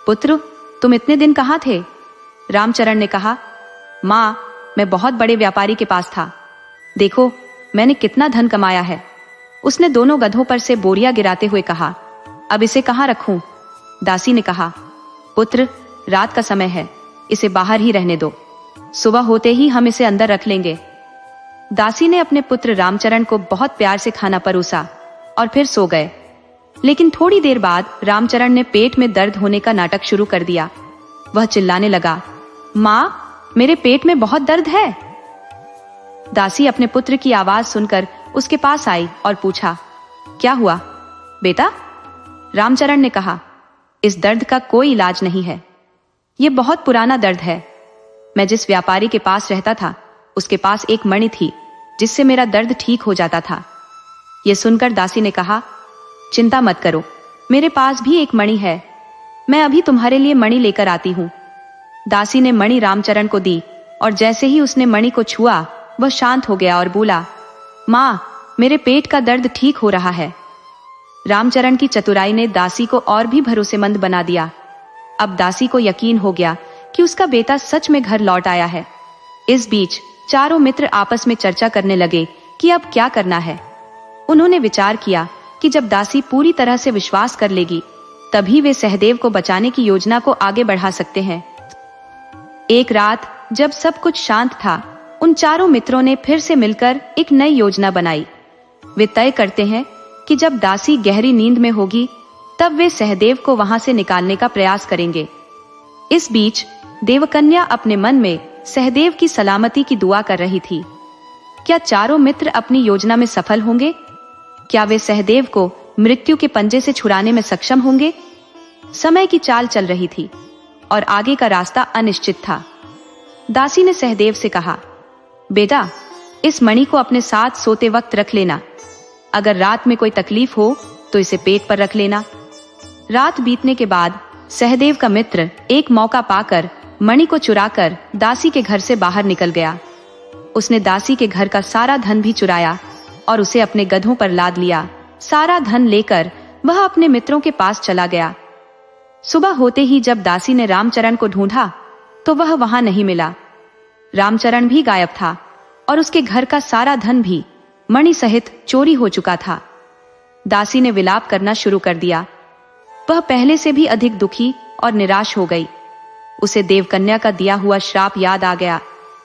पुत्र, तुम इतने दिन कहाँ थे? रामचरण ने कहा, माँ, मैं बहुत बड़े व्यापारी के पास था। देखो मैंने कितना धन कमाया है। उसने दोनों गधों पर से बोरियां गिराते हुए कहा, अब इसे कहाँ रखूं? दासी ने कहा, पुत्र, रात का समय है, इसे बाहर ही रहने दो, सुबह होते ही हम इसे अंदर रख लेंगे। दासी ने अपने पुत्र रामचरण को बहुत प्यार से खाना परोसा और फिर सो गए। लेकिन थोड़ी देर बाद रामचरण ने पेट में दर्द होने का नाटक शुरू कर दिया। वह चिल्लाने लगा, माँ, मेरे पेट में बहुत दर्द है। दासी अपने पुत्र की आवाज सुनकर उसके पास आई और पूछा, क्या हुआ बेटा? रामचरण ने कहा, इस दर्द का कोई इलाज नहीं है, यह बहुत पुराना दर्द है। मैं जिस व्यापारी के पास रहता था उसके पास एक मणि थी जिससे मेरा दर्द ठीक हो जाता था। यह सुनकर दासी ने कहा, चिंता मत करो, मेरे पास भी एक मणि है, मैं अभी तुम्हारे लिए मणि लेकर आती हूं। दासी ने मणि रामचरण को दी और जैसे ही उसने मणि को छुआ वह शांत हो गया और बोला, माँ, मेरे पेट का दर्द ठीक हो रहा है। रामचरण की चतुराई ने दासी को और भी भरोसेमंद बना दिया। अब दासी को यकीन हो गया कि उसका बेटा सच में घर लौट आया है। इस बीच चारों मित्र आपस में चर्चा करने लगे कि अब क्या करना है। उन्होंने विचार किया कि जब दासी पूरी तरह से विश्वास कर लेगी तभी वे सहदेव को बचाने की योजना को आगे बढ़ा सकते हैं। एक रात जब सब कुछ शांत था, उन चारों मित्रों ने फिर से मिलकर एक नई योजना बनाई। वे तय करते हैं कि जब दासी गहरी नींद में होगी तब वे सहदेव को वहां से निकालने का प्रयास करेंगे। इस बीच देवकन्या अपने मन में सहदेव की सलामती की दुआ कर रही थी। क्या चारों मित्र अपनी योजना में सफल होंगे? क्या वे सहदेव को मृत्यु के पंजे से छुड़ाने में सक्षम होंगे? समय की चाल चल रही थी और आगे का रास्ता अनिश्चित था। दासी ने सहदेव से कहा, बेटा, इस मणि को अपने साथ सोते वक्त रख लेना। अगर रात में कोई तकलीफ हो तो इसे पेट पर रख लेना। रात बीतने के बाद सहदेव का मित्र एक मौका पाकर मणि को चुराकर दासी के घर से बाहर निकल गया। उसने दासी के घर का सारा धन भी चुराया और उसे अपने गधों पर लाद लिया। सारा धन लेकर वह अपने मित्रों के पास चला गया। सुबह होते ही जब दासी ने रामचरण को ढूंढा तो वह वहां नहीं मिला। रामचरण भी गायब था और उसके घर का सारा धन भी मणि सहित चोरी हो चुका था। दासी ने विलाप करना शुरू कर दिया। वह पहले से भी अधिक दुखी और निराश हो गई। उसे देवकन्या का दिया हुआ श्राप याद आ गया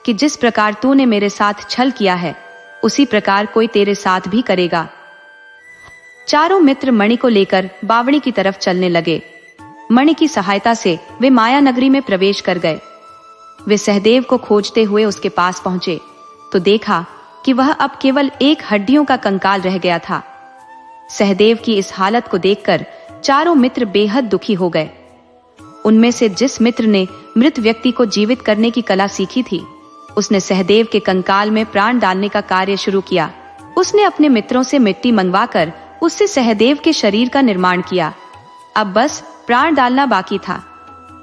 कि जिस प्रकार तूने मेरे साथ छल किया है उसी प्रकार कोई तेरे साथ भी करेगा। चारों मित्र मणि को लेकर बावड़ी की तरफ चलने लगे। मणि की सहायता से वे माया नगरी में प्रवेश कर गए। वे सहदेव को खोजते हुए उसके पास पहुंचे तो देखा कि वह अब केवल एक हड्डियों का कंकाल रह गया था। सहदेव की इस हालत को देखकर चारों मित्र बेहद दुखी हो गए। उनमें से जिस मित्र ने मृत व्यक्ति को जीवित करने की कला सीखी थी, उसने सहदेव के कंकाल में प्राण डालने का कार्य शुरू किया। उसने अपने मित्रों से मिट्टी मंगवाकर उससे सहदेव के शरीर का निर्माण किया। अब बस प्राण डालना बाकी था।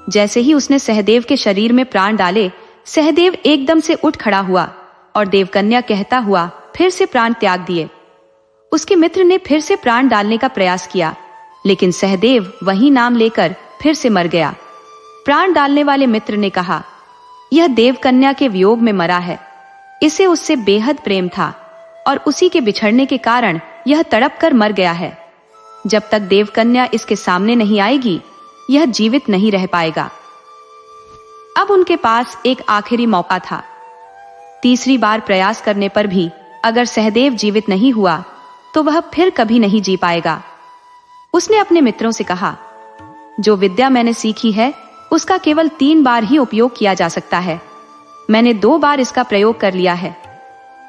जैसे ही उसने सहदेव के शरीर में प्राण डाले, सहदेव एकदम से उठ खड़ा हुआ और देवकन्या कहता हुआ फिर से प्राण त्याग दिए। उसके मित्र ने फिर से प्राण डालने का प्रयास किया, लेकिन सहदेव वही नाम लेकर फिर से मर गया। प्राण डालने वाले मित्र ने कहा, यह देवकन्या के वियोग में मरा है। इसे उससे बेहद प्रेम था और उसी के बिछड़ने के कारण यह तड़प कर मर गया है। जब तक देवकन्या इसके सामने नहीं आएगी, यह जीवित नहीं रह पाएगा। अब उनके पास एक आखिरी मौका था। तीसरी बार प्रयास करने पर भी अगर सहदेव जीवित नहीं हुआ तो वह फिर कभी नहीं जी पाएगा। उसने अपने मित्रों से कहा, जो विद्या मैंने सीखी है उसका केवल 3 बार ही उपयोग किया जा सकता है। मैंने 2 बार इसका प्रयोग कर लिया है।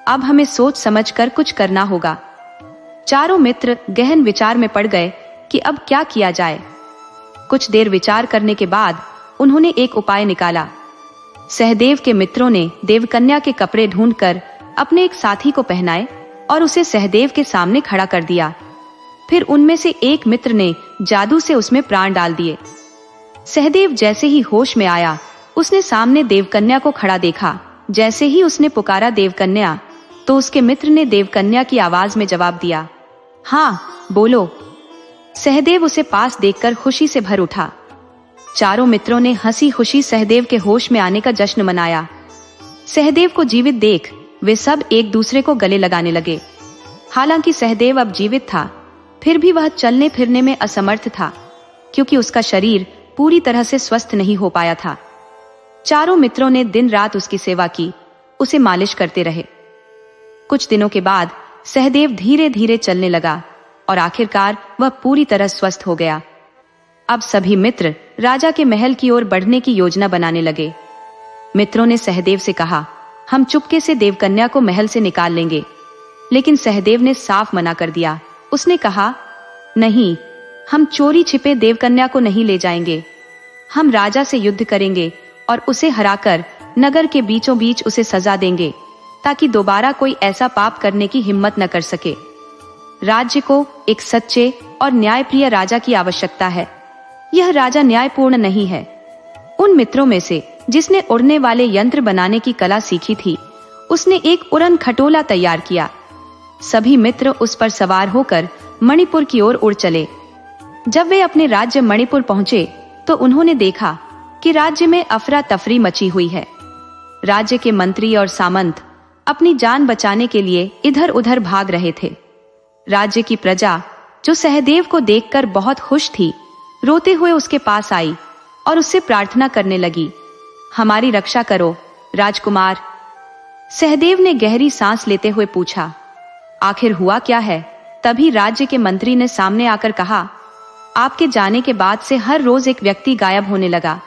अब हमें सोच समझकर कुछ करना होगा। चारों मित्र गहन विचार में पड़ गए कि अब क्या किया जाए। कुछ देर विचार करने के बाद उन्होंने एक उपाय निकाला। सहदेव के मित्रों ने देवकन्या के कपड़े ढूंढकर अपने एक साथी को पहनाए और उसे सहदेव के सामने खड़ा कर दिया। फिर उनमें से एक मित्र ने जादू से उसमें प्राण डाल दिए। सहदेव जैसे ही होश में आया, उसने सामने देवकन्या को खड़ा देखा। जैसे ही उसने पुकारा देवकन्या, तो उसके मित्र ने देवकन्या की आवाज में जवाब दिया, हाँ बोलो। सहदेव उसे पास देखकर खुशी से भर उठा। चारों मित्रों ने हंसी खुशी सहदेव के होश में आने का जश्न मनाया। सहदेव को जीवित देख वे सब एक दूसरे को गले लगाने लगे। हालांकि सहदेव अब जीवित था, फिर भी वह चलने फिरने में असमर्थ था, क्योंकि उसका शरीर पूरी तरह से स्वस्थ नहीं हो पाया था। चारों मित्रों ने दिन रात उसकी सेवा की, उसे मालिश करते रहे। कुछ दिनों के बाद सहदेव धीरे धीरे चलने लगा और आखिरकार वह पूरी तरह स्वस्थ हो गया। अब सभी मित्र राजा के महल की ओर बढ़ने की योजना बनाने लगे। मित्रों ने सहदेव से कहा, हम चुपके से देवकन्या को महल से निकाल लेंगे। लेकिन सहदेव ने साफ मना कर दिया। उसने कहा, नहीं, हम चोरी छिपे देवकन्या को नहीं ले जाएंगे। हम राजा से युद्ध करेंगे और उसे हराकर नगर के बीचों बीच उसे सजा देंगे, ताकि दोबारा कोई ऐसा पाप करने की हिम्मत न कर सके। राज्य को एक सच्चे और न्यायप्रिय राजा की आवश्यकता है। यह राजा न्यायपूर्ण नहीं है। उन मित्रों में से जिसने उड़ने वाले यंत्र बनाने की कला सीखी थी, उसने एक उड़न खटोला तैयार किया। सभी मित्र उस पर सवार होकर मणिपुर की ओर उड़ चले। जब वे अपने राज्य मणिपुर पहुंचे तो उन्होंने देखा कि राज्य में अफरा तफरी मची हुई है। राज्य के मंत्री और सामंत अपनी जान बचाने के लिए इधर उधर भाग रहे थे। राज्य की प्रजा, जो सहदेव को देखकर बहुत खुश थी, रोते हुए उसके पास आई और उससे प्रार्थना करने लगी, हमारी रक्षा करो राजकुमार। सहदेव ने गहरी सांस लेते हुए पूछा, आखिर हुआ क्या है? तभी राज्य के मंत्री ने सामने आकर कहा, आपके जाने के बाद से हर रोज एक व्यक्ति गायब होने लगा।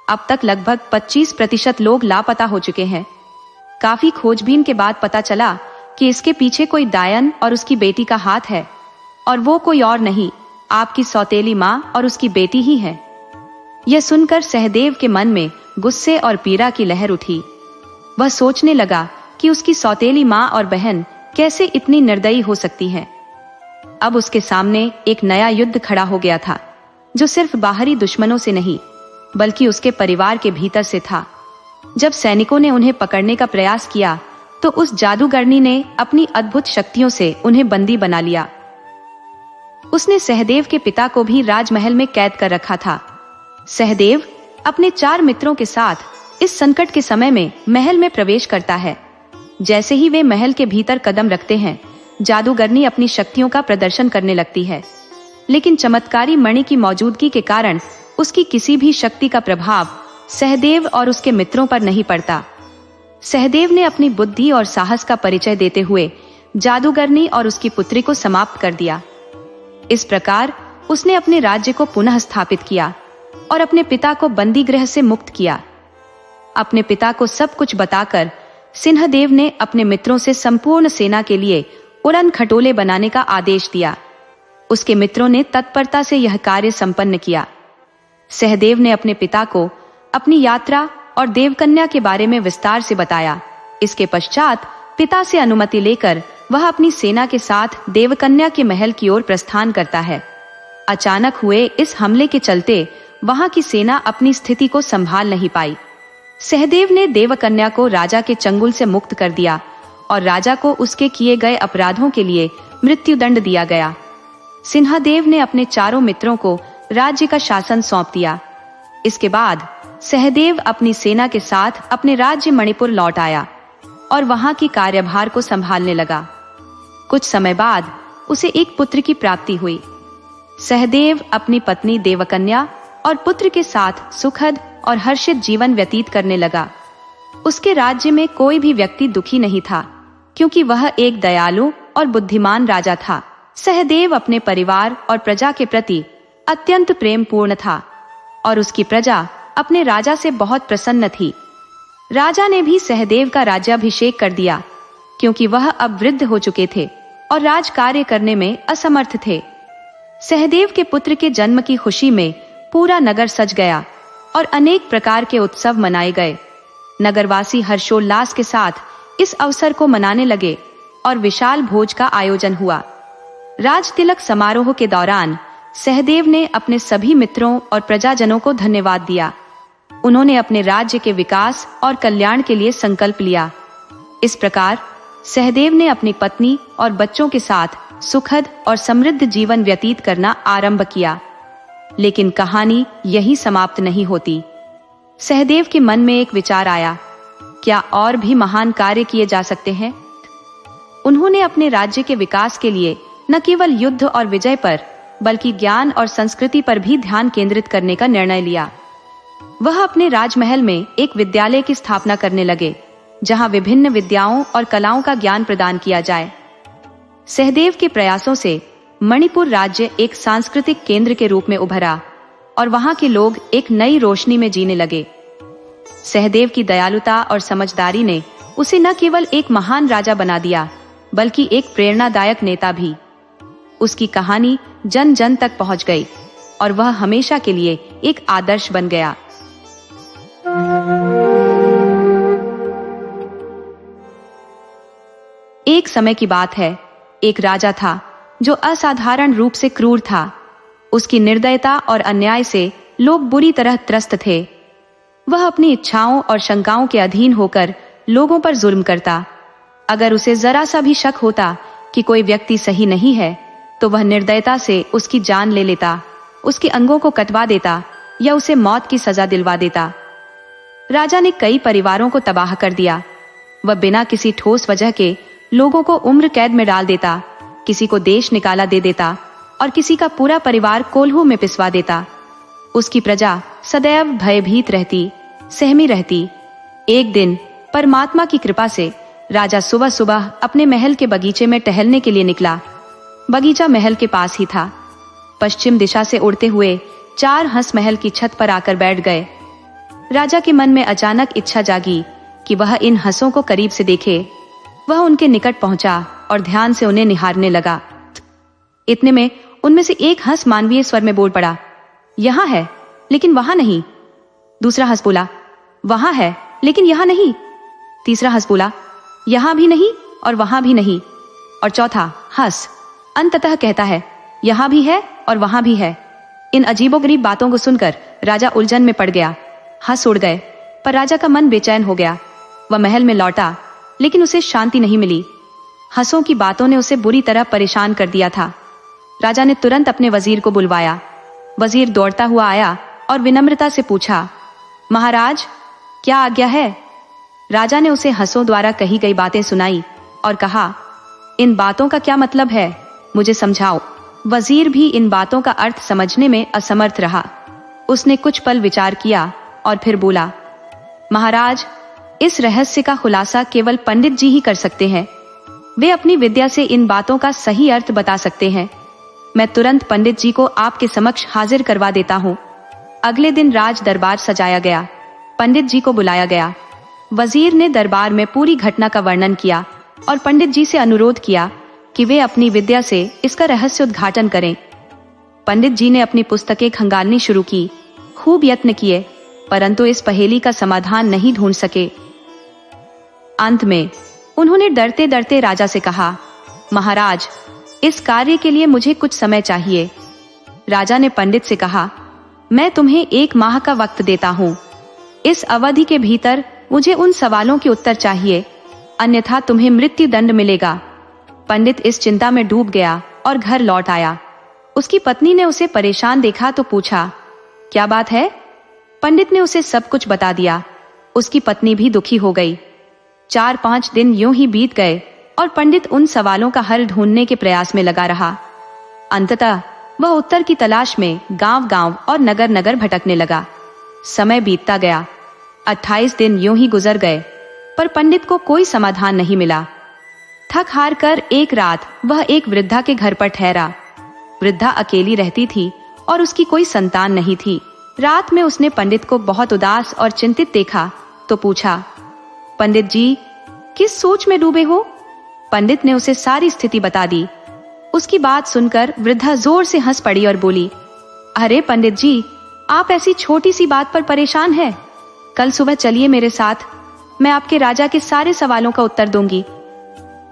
अब तक लगभग 25% लोग लापता हो चुके हैं। काफी खोजबीन के बाद पता चला कि इसके पीछे कोई डायन और उसकी बेटी का हाथ है, और वो कोई और नहीं, आपकी सौतेली माँ और उसकी बेटी ही है। यह सुनकर सहदेव के मन में गुस्से और पीड़ा की लहर उठी। वह सोचने लगा कि उसकी सौतेली माँ और बहन कैसे इतनी निर्दयी हो सकती है। अब उसके सामने एक नया युद्ध खड़ा हो गया था, जो सिर्फ बाहरी दुश्मनों से नहीं, बल्कि उसके परिवार के भीतर से था। जब सैनिकों ने उन्हें पकड़ने का प्रयास किया तो उस जादूगरनी ने अपनी अद्भुत शक्तियों से उन्हें बंदी बना लिया। उसने सहदेव के पिता को भी राजमहल में कैद कर रखा था। सहदेव अपने 4 मित्रों के साथ इस संकट के समय में महल में प्रवेश करता है। जैसे ही वे महल के भीतर कदम रखते हैं, जादूगरनी अपनी शक्तियों का प्रदर्शन करने लगती है। लेकिन चमत्कारी मणि की मौजूदगी के कारण उसकी किसी भी शक्ति का प्रभाव सहदेव और उसके मित्रों पर नहीं पड़ता। सहदेव ने अपनी बुद्धि और साहस का परिचय देते हुए जादूगरनी और उसकी पुत्री को समाप्त कर दिया। इस प्रकार उसने अपने राज्य को पुनः स्थापित किया और अपने पिता को बंदी गृह से मुक्त किया। अपने पिता को सब कुछ बताकर सिंहदेव ने अपने मित्रों से संपूर्ण सेना के लिए उड़न खटोले बनाने का आदेश दिया। उसके मित्रों ने तत्परता से यह कार्य संपन्न किया। सहदेव ने अपने पिता को अपनी यात्रा और देवकन्या के बारे में विस्तार से बताया। इसके पश्चात पिता से अनुमति लेकर वह अपनी सेना के साथ देवकन्या के महल की ओर प्रस्थान करता है। अचानक हुए इस हमले के चलते वहां की सेना अपनी स्थिति को संभाल नहीं पाई। सहदेव ने देवकन्या को राजा के चंगुल से मुक्त कर दिया और राजा को उसके किए गए अपराधों के लिए मृत्युदंड दिया गया। सिंहदेव ने अपने चारों मित्रों को राज्य का शासन सौंप दिया। इसके बाद सहदेव अपनी सेना के साथ अपने राज्य मणिपुर लौट आया और वहां की कार्यभार को संभालने लगा। कुछ समय बाद उसे एक पुत्र की प्राप्ति हुई। सहदेव अपनी पत्नी देवकन्या और पुत्र के साथ सुखद और हर्षित जीवन व्यतीत करने लगा। उसके राज्य में कोई भी व्यक्ति दुखी नहीं था, क्योंकि वह एक दयालु और बुद्धिमान राजा था। सहदेव अपने परिवार और प्रजा के प्रति अत्यंत प्रेम पूर्ण था और उसकी प्रजा अपने राजा से बहुत प्रसन्न थी। राजा ने भी सहदेव का राज्याभिषेक कर दिया, क्योंकि वह अब वृद्ध हो चुके थे और राज कार्य करने में असमर्थ थे। सहदेव के पुत्र के जन्म की खुशी में पूरा नगर सज गया और अनेक प्रकार के उत्सव मनाए गए। नगरवासी हर्षोल्लास के साथ इस अवसर को मनाने लगे और विशाल भोज का आयोजन हुआ। राज तिलक समारोह के दौरान सहदेव ने अपने सभी मित्रों और प्रजाजनों को धन्यवाद दिया। उन्होंने अपने राज्य के विकास और कल्याण के लिए संकल्प लिया। इस प्रकार सहदेव ने अपनी पत्नी और बच्चों के साथ सुखद और समृद्ध जीवन व्यतीत करना आरंभ किया। लेकिन कहानी यही समाप्त नहीं होती। सहदेव के मन में एक विचार आया, क्या और भी महान कार्य किए जा सकते हैं? उन्होंने अपने राज्य के विकास के लिए न केवल युद्ध और विजय पर, बल्कि ज्ञान और संस्कृति पर भी ध्यान केंद्रित करने का निर्णय लिया। वह अपने राजमहल में एक विद्यालय की स्थापना करने लगे, जहां विभिन्न विद्याओं और कलाओं का ज्ञान प्रदान किया जाए। सहदेव के प्रयासों से मणिपुर राज्य एक सांस्कृतिक केंद्र के रूप में उभरा और वहां के लोग एक नई रोशनी में जीने लगे। सहदेव की दयालुता और समझदारी ने उसे न केवल एक महान राजा बना दिया, बल्कि एक प्रेरणादायक नेता भी। उसकी कहानी जन जन तक पहुंच गई और वह हमेशा के लिए एक आदर्श बन गया। एक समय की बात है, एक राजा था जो असाधारण रूप से क्रूर था। उसकी निर्दयता और अन्याय से लोग बुरी तरह त्रस्त थे। वह अपनी इच्छाओं और शंकाओं के अधीन होकर लोगों पर जुल्म करता। अगर उसे जरा सा भी शक होता कि कोई व्यक्ति सही नहीं है, तो वह निर्दयता से उसकी जान ले लेता, उसके अंगों को कटवा देता या उसे मौत की सजा दिलवा देता। राजा ने कई परिवारों को तबाह कर दिया। वह बिना किसी ठोस वजह के लोगों को उम्र कैद में डाल देता, किसी को देश निकाला दे देता और किसी का पूरा परिवार कोल्हू में पिसवा देता। उसकी प्रजा सदैव भयभीत रहती, सहमी रहती। एक दिन परमात्मा की कृपा से राजा सुबह सुबह अपने महल के बगीचे में टहलने के लिए निकला। बगीचा महल के पास ही था। पश्चिम दिशा से उड़ते हुए 4 हंस महल की छत पर आकर बैठ गए। राजा के मन में अचानक इच्छा जागी कि वह इन हंसों को करीब से देखे। वह उनके निकट पहुंचा और ध्यान से उन्हें निहारने लगा। इतने में उनमें से एक हंस मानवीय स्वर में बोल पड़ा, यहां है लेकिन वहां नहीं। दूसरा हंस बोला, वहां है लेकिन यहां नहीं। तीसरा हंस बोला, यहां भी नहीं और वहां भी नहीं। और चौथा हंस अंततः कहता है, यहां भी है और वहां भी है। इन अजीबोगरीब बातों को सुनकर राजा उलझन में पड़ गया। हंस उड़ गए, पर राजा का मन बेचैन हो गया। वह महल में लौटा, लेकिन उसे शांति नहीं मिली। हंसों की बातों ने उसे बुरी तरह परेशान कर दिया था। राजा ने तुरंत अपने वजीर को बुलवाया। वजीर दौड़ता हुआ आया और विनम्रता से पूछा, महाराज, क्या आज्ञा है? राजा ने उसे हंसों द्वारा कही गई बातें सुनाई और कहा, इन बातों का क्या मतलब है, मुझे समझाओ। वजीर भी इन बातों का अर्थ समझने में असमर्थ रहा। उसने कुछ पल विचार किया और फिर बोला, महाराज, इस रहस्य का खुलासा केवल पंडित जी ही कर सकते हैं। वे अपनी विद्या से इन बातों का सही अर्थ बता सकते हैं। मैं तुरंत पंडित जी को आपके समक्ष हाजिर करवा देता हूँ। अगले दिन राज दरबार सजाया गया। पंडित जी को बुलाया गया। वजीर ने दरबार में पूरी घटना का वर्णन किया और पंडित जी से अनुरोध किया कि वे अपनी विद्या से इसका रहस्य उद्घाटन करें। पंडित जी ने अपनी पुस्तकें खंगालनी शुरू की। खूब यत्न किए, परंतु इस पहेली का समाधान नहीं ढूंढ सके। अंत में उन्होंने डरते डरते राजा से कहा, महाराज, इस कार्य के लिए मुझे कुछ समय चाहिए। राजा ने पंडित से कहा, मैं तुम्हें 1 माह का वक्त देता हूँ। इस अवधि के भीतर मुझे उन सवालों के उत्तर चाहिए, अन्यथा तुम्हें मृत्यु दंड मिलेगा। पंडित इस चिंता में डूब गया और घर लौट आया। उसकी पत्नी ने उसे परेशान देखा तो पूछा, क्या बात है? पंडित ने उसे सब कुछ बता दिया। उसकी पत्नी भी दुखी हो गई। 4-5 दिन यूं ही बीत गए और पंडित उन सवालों का हल ढूंढने के प्रयास में लगा रहा। अंततः वह उत्तर की तलाश में गांव-गांव और नगर-नगर भटकने लगा। समय बीतता गया। 28 दिन यूं ही गुजर गए, पर पंडित को कोई समाधान नहीं मिला। थक हार कर एक रात वह एक वृद्धा के घर पर ठहरा। वृद्धा अकेली रहती थी और उसकी कोई संतान नहीं थी। रात में उसने पंडित को बहुत उदास और चिंतित देखा तो पूछा, पंडित जी, किस सोच में डूबे हो? पंडित ने उसे सारी स्थिति बता दी। उसकी बात सुनकर वृद्धा जोर से हंस पड़ी और बोली, अरे पंडित जी, आप ऐसी छोटी सी बात पर परेशान हैं? कल सुबह चलिए मेरे साथ, मैं आपके राजा के सारे सवालों का उत्तर दूंगी।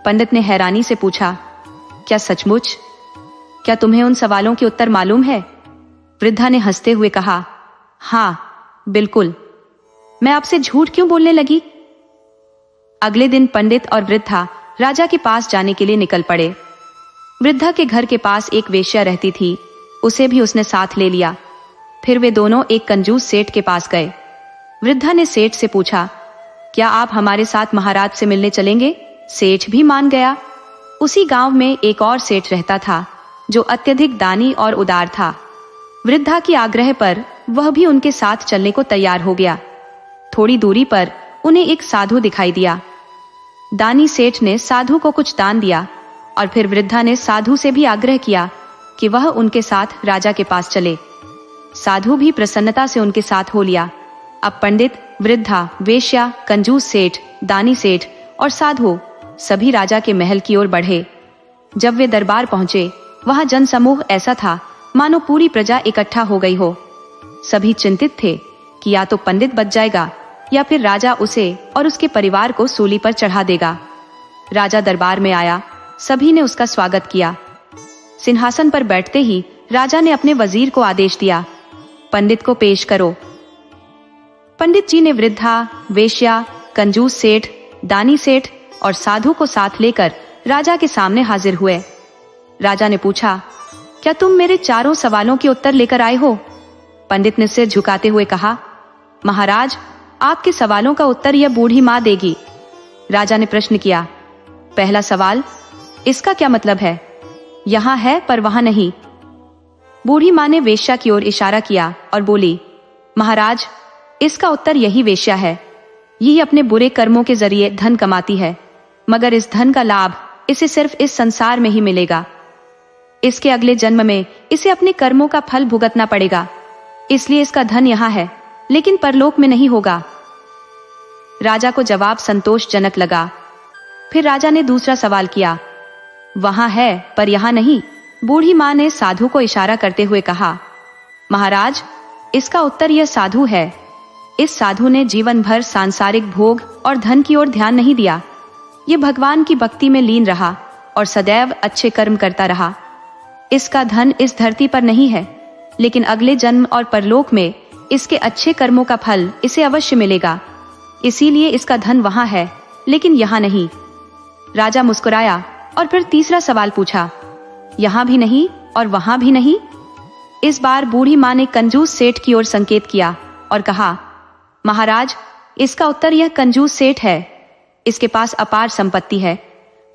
पंडित ने हैरानी से पूछा, क्या सचमुच? क्या तुम्हें उन सवालों के उत्तर मालूम है? वृद्धा ने हंसते हुए कहा, हाँ बिल्कुल, मैं आपसे झूठ क्यों बोलने लगी? अगले दिन पंडित और वृद्धा राजा के पास जाने के लिए निकल पड़े। वृद्धा के घर के पास एक वेश्या रहती थी, उसे भी उसने साथ ले लिया। फिर वे दोनों एक कंजूस सेठ के पास गए। वृद्धा ने सेठ से पूछा, क्या आप हमारे साथ महाराज से मिलने चलेंगे? सेठ भी मान गया। उसी गांव में एक और सेठ रहता था जो अत्यधिक दानी और उदार था। वृद्धा की आग्रह पर वह भी उनके साथ चलने को तैयार हो गया। थोड़ी दूरी पर उन्हें एक साधु दिखाई दिया। दानी सेठ ने साधु को कुछ दान दिया और फिर वृद्धा ने साधु से भी आग्रह किया कि वह उनके साथ राजा के पास चले। साधु भी प्रसन्नता से उनके साथ हो लिया। अब पंडित, वृद्धा, वेश्या, कंजूस सेठ, दानी सेठ और साधु सभी राजा के महल की ओर बढ़े। जब वे दरबार पहुंचे, वहां जनसमूह ऐसा था मानो पूरी प्रजा इकट्ठा हो गई हो। सभी चिंतित थे कि या तो पंडित बच जाएगा या फिर राजा उसे और उसके परिवार को सूली पर चढ़ा देगा। राजा दरबार में आया, सभी ने उसका स्वागत किया। सिंहासन पर बैठते ही राजा ने अपने वजीर को आदेश दिया, पंडित को पेश करो। पंडित जी ने वृद्धा, वेश्या, कंजूस सेठ, दानी सेठ और साधु को साथ लेकर राजा के सामने हाजिर हुए। राजा ने पूछा, क्या तुम मेरे चारों सवालों के उत्तर लेकर आए हो? पंडित ने सिर झुकाते हुए कहा, महाराज, आपके सवालों का उत्तर यह बूढ़ी माँ देगी। राजा ने प्रश्न किया, पहला सवाल, इसका क्या मतलब है? यहां है पर वहां नहीं। बूढ़ी माँ ने वेश्या की ओर इशारा किया और बोली, महाराज, इसका उत्तर यही वेश्या है। यही अपने बुरे कर्मों के जरिए धन कमाती है, मगर इस धन का लाभ इसे सिर्फ इस संसार में ही मिलेगा। इसके अगले जन्म में इसे अपने कर्मों का फल भुगतना पड़ेगा। इसलिए इसका धन यहाँ है, लेकिन परलोक में नहीं होगा। राजा को जवाब संतोषजनक लगा। फिर राजा ने दूसरा सवाल किया, वहां है पर यहाँ नहीं। बूढ़ी माँ ने साधु को इशारा करते हुए कहा, महाराज, इसका उत्तर यह साधु है। इस साधु ने जीवन भर सांसारिक भोग और धन की ओर ध्यान नहीं दिया। ये भगवान की भक्ति में लीन रहा और सदैव अच्छे कर्म करता रहा। इसका धन इस धरती पर नहीं है, लेकिन अगले जन्म और परलोक में इसके अच्छे कर्मों का फल इसे अवश्य मिलेगा। इसीलिए इसका धन वहां है, लेकिन यहाँ नहीं। राजा मुस्कुराया और फिर तीसरा सवाल पूछा, यहाँ भी नहीं और वहां भी नहीं? इस बार बूढ़ी माँ ने कंजूस सेठ की ओर संकेत किया और कहा, महाराज, इसका उत्तर यह कंजूस सेठ है। इसके पास अपार संपत्ति है,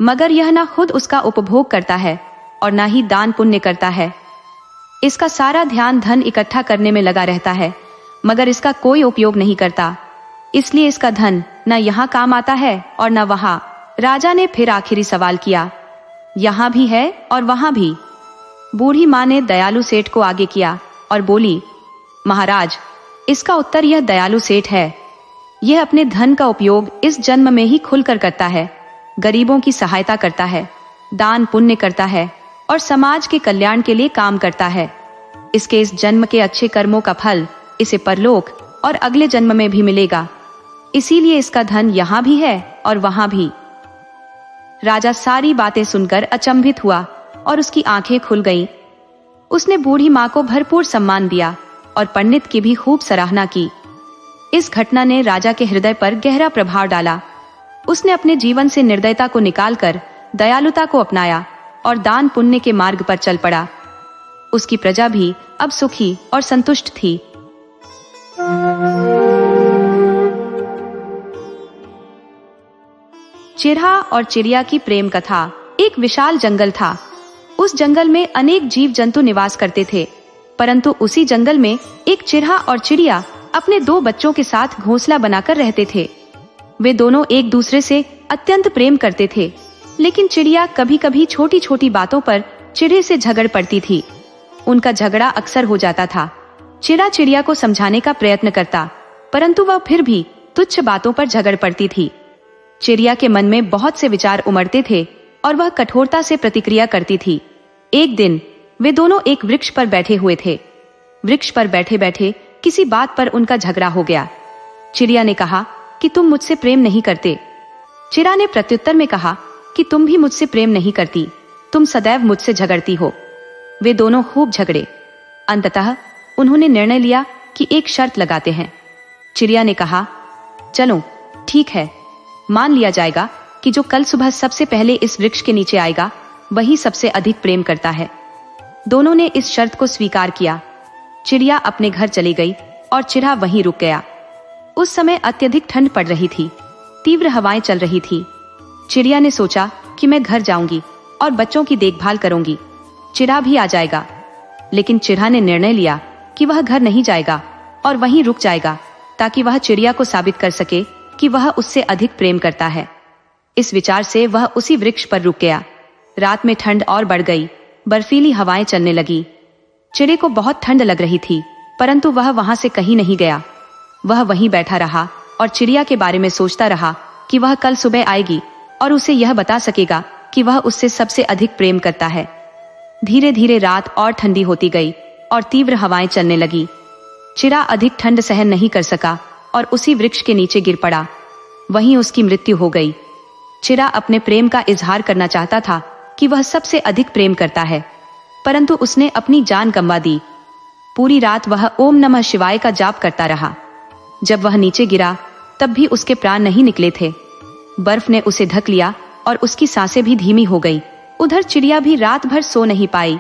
मगर यह ना खुद उसका उपभोग करता है और ना ही दान पुण्य करता है। इसका सारा ध्यान धन इकट्ठा करने में लगा रहता है, मगर इसका कोई उपयोग नहीं करता। इसलिए इसका धन न यहाँ काम आता है और न वहां। राजा ने फिर आखिरी सवाल किया, यहाँ भी है और वहां भी? बूढ़ी माँ ने दयालु सेठ को आगे किया और बोली, महाराज, इसका उत्तर यह दयालु सेठ है। यह अपने धन का उपयोग इस जन्म में ही खुलकर करता है, गरीबों की सहायता करता है, दान पुण्य करता है और समाज के कल्याण के लिए काम करता है। इसके इस जन्म के अच्छे कर्मों का फल इसे परलोक और अगले जन्म में भी मिलेगा। इसीलिए इसका धन यहाँ भी है और वहां भी। राजा सारी बातें सुनकर अचंभित हुआ और उसकी आंखें खुल गईं। उसने बूढ़ी माँ को भरपूर सम्मान दिया और पंडित की भी खूब सराहना की। इस घटना ने राजा के हृदय पर गहरा प्रभाव डाला। उसने अपने जीवन से निर्दयता को निकालकर दयालुता को अपनाया और दान पुण्य के मार्ग पर चल पड़ा। उसकी प्रजा भी अब सुखी और संतुष्ट थी। चिरहा और चिड़िया की प्रेम कथा। एक विशाल जंगल था। उस जंगल में अनेक जीव जंतु निवास करते थे, परंतु उसी जंगल में एक चिरहा और चिड़िया अपने दो बच्चों के साथ घोंसला बनाकर रहते थे। वे दोनों एक दूसरे से अत्यंत प्रेम करते थे, लेकिन चिड़िया कभी कभी छोटी छोटी बातों पर चिड़े से झगड़ पड़ती थी। उनका झगड़ा अक्सर हो जाता था। चिड़ा चिड़िया को समझाने का प्रयत्न करता, परंतु वह फिर भी तुच्छ बातों पर झगड़ पड़ती थी। चिड़िया के मन में बहुत से विचार उमड़ते थे और वह कठोरता से प्रतिक्रिया करती थी। एक दिन वे दोनों एक वृक्ष पर बैठे हुए थे। वृक्ष पर बैठे बैठे किसी बात पर उनका झगड़ा हो गया। चिड़िया ने कहा कि तुम मुझसे प्रेम नहीं करते। चिड़ा ने प्रत्युत्तर में कहा कि तुम भी मुझसे प्रेम नहीं करती, तुम सदैव मुझसे झगड़ती हो। वे दोनों खूब झगड़े। अंततः उन्होंने निर्णय लिया कि एक शर्त लगाते हैं। चिड़िया ने कहा, चलो ठीक है, मान लिया जाएगा कि जो कल सुबह सबसे पहले इस वृक्ष के नीचे आएगा वही सबसे अधिक प्रेम करता है। दोनों ने इस शर्त को स्वीकार किया। चिड़िया अपने घर चली गई और चिढ़ा वहीं रुक गया। उस समय अत्यधिक ठंड पड़ रही थी, तीव्र हवाएं चल रही थी। चिड़िया ने सोचा कि मैं घर जाऊंगी और बच्चों की देखभाल करूंगी, चिढ़ा भी आ जाएगा। लेकिन चिढ़ा ने निर्णय लिया कि वह घर नहीं जाएगा और वहीं रुक जाएगा, ताकि वह चिड़िया को साबित कर सके कि वह उससे अधिक प्रेम करता है। इस विचार से वह उसी वृक्ष पर रुक गया। रात में ठंड और बढ़ गई, बर्फीली हवाएं चलने लगी। चिड़े को बहुत ठंड लग रही थी, परंतु वह वहां से कहीं नहीं गया। वह वहीं बैठा रहा और चिड़िया के बारे में सोचता रहा कि वह कल सुबह आएगी और उसे यह बता सकेगा कि वह उससे सबसे अधिक प्रेम करता है। धीरे धीरे रात और ठंडी होती गई और तीव्र हवाएं चलने लगी। चिड़ा अधिक ठंड सहन नहीं कर सका और उसी वृक्ष के नीचे गिर पड़ा। वहीं उसकी मृत्यु हो गई। चिड़ा अपने प्रेम का इजहार करना चाहता था कि वह सबसे अधिक प्रेम करता है, परंतु उसने अपनी जान गंवा दी। पूरी रात वह ओम नमः शिवाय का जाप करता रहा। जब वह नीचे गिरा तब भी उसके प्राण नहीं निकले थे। बर्फ ने उसे ढक लिया और उसकी सांसें भी धीमी हो गई। उधर चिड़िया भी रात भर सो नहीं पाई।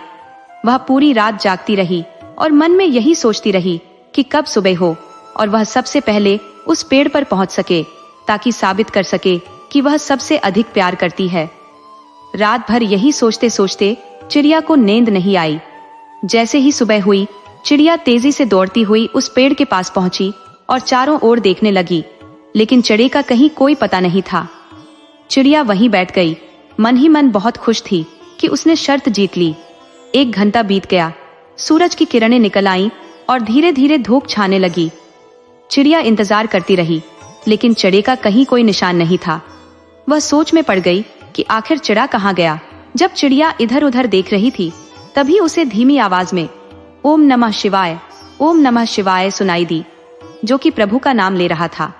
वह पूरी रात जागती रही और मन में यही सोचती रही कि कब सुबह हो और वह सबसे पहले उस पेड़ पर पहुंच सके, ताकि साबित कर सके कि वह सबसे अधिक प्यार करती है। रात भर यही सोचते सोचते चिड़िया को नींद नहीं आई। जैसे ही सुबह हुई, चिड़िया तेजी से दौड़ती हुई उस पेड़ के पास पहुंची और चारों ओर देखने लगी, लेकिन चिड़े का कहीं कोई पता नहीं था। चिड़िया वहीं बैठ गई। मन ही मन बहुत खुश थी कि उसने शर्त जीत ली। 1 घंटा बीत गया, सूरज की किरणें निकल आईं और धीरे धीरे धूप छाने लगी। चिड़िया इंतजार करती रही, लेकिन चिड़े का कहीं कोई निशान नहीं था। वह सोच में पड़ गई कि आखिर चिड़ा कहाँ गया। जब चिड़िया इधर उधर देख रही थी, तभी उसे धीमी आवाज में ओम नमः शिवाय सुनाई दी, जो कि प्रभु का नाम ले रहा था।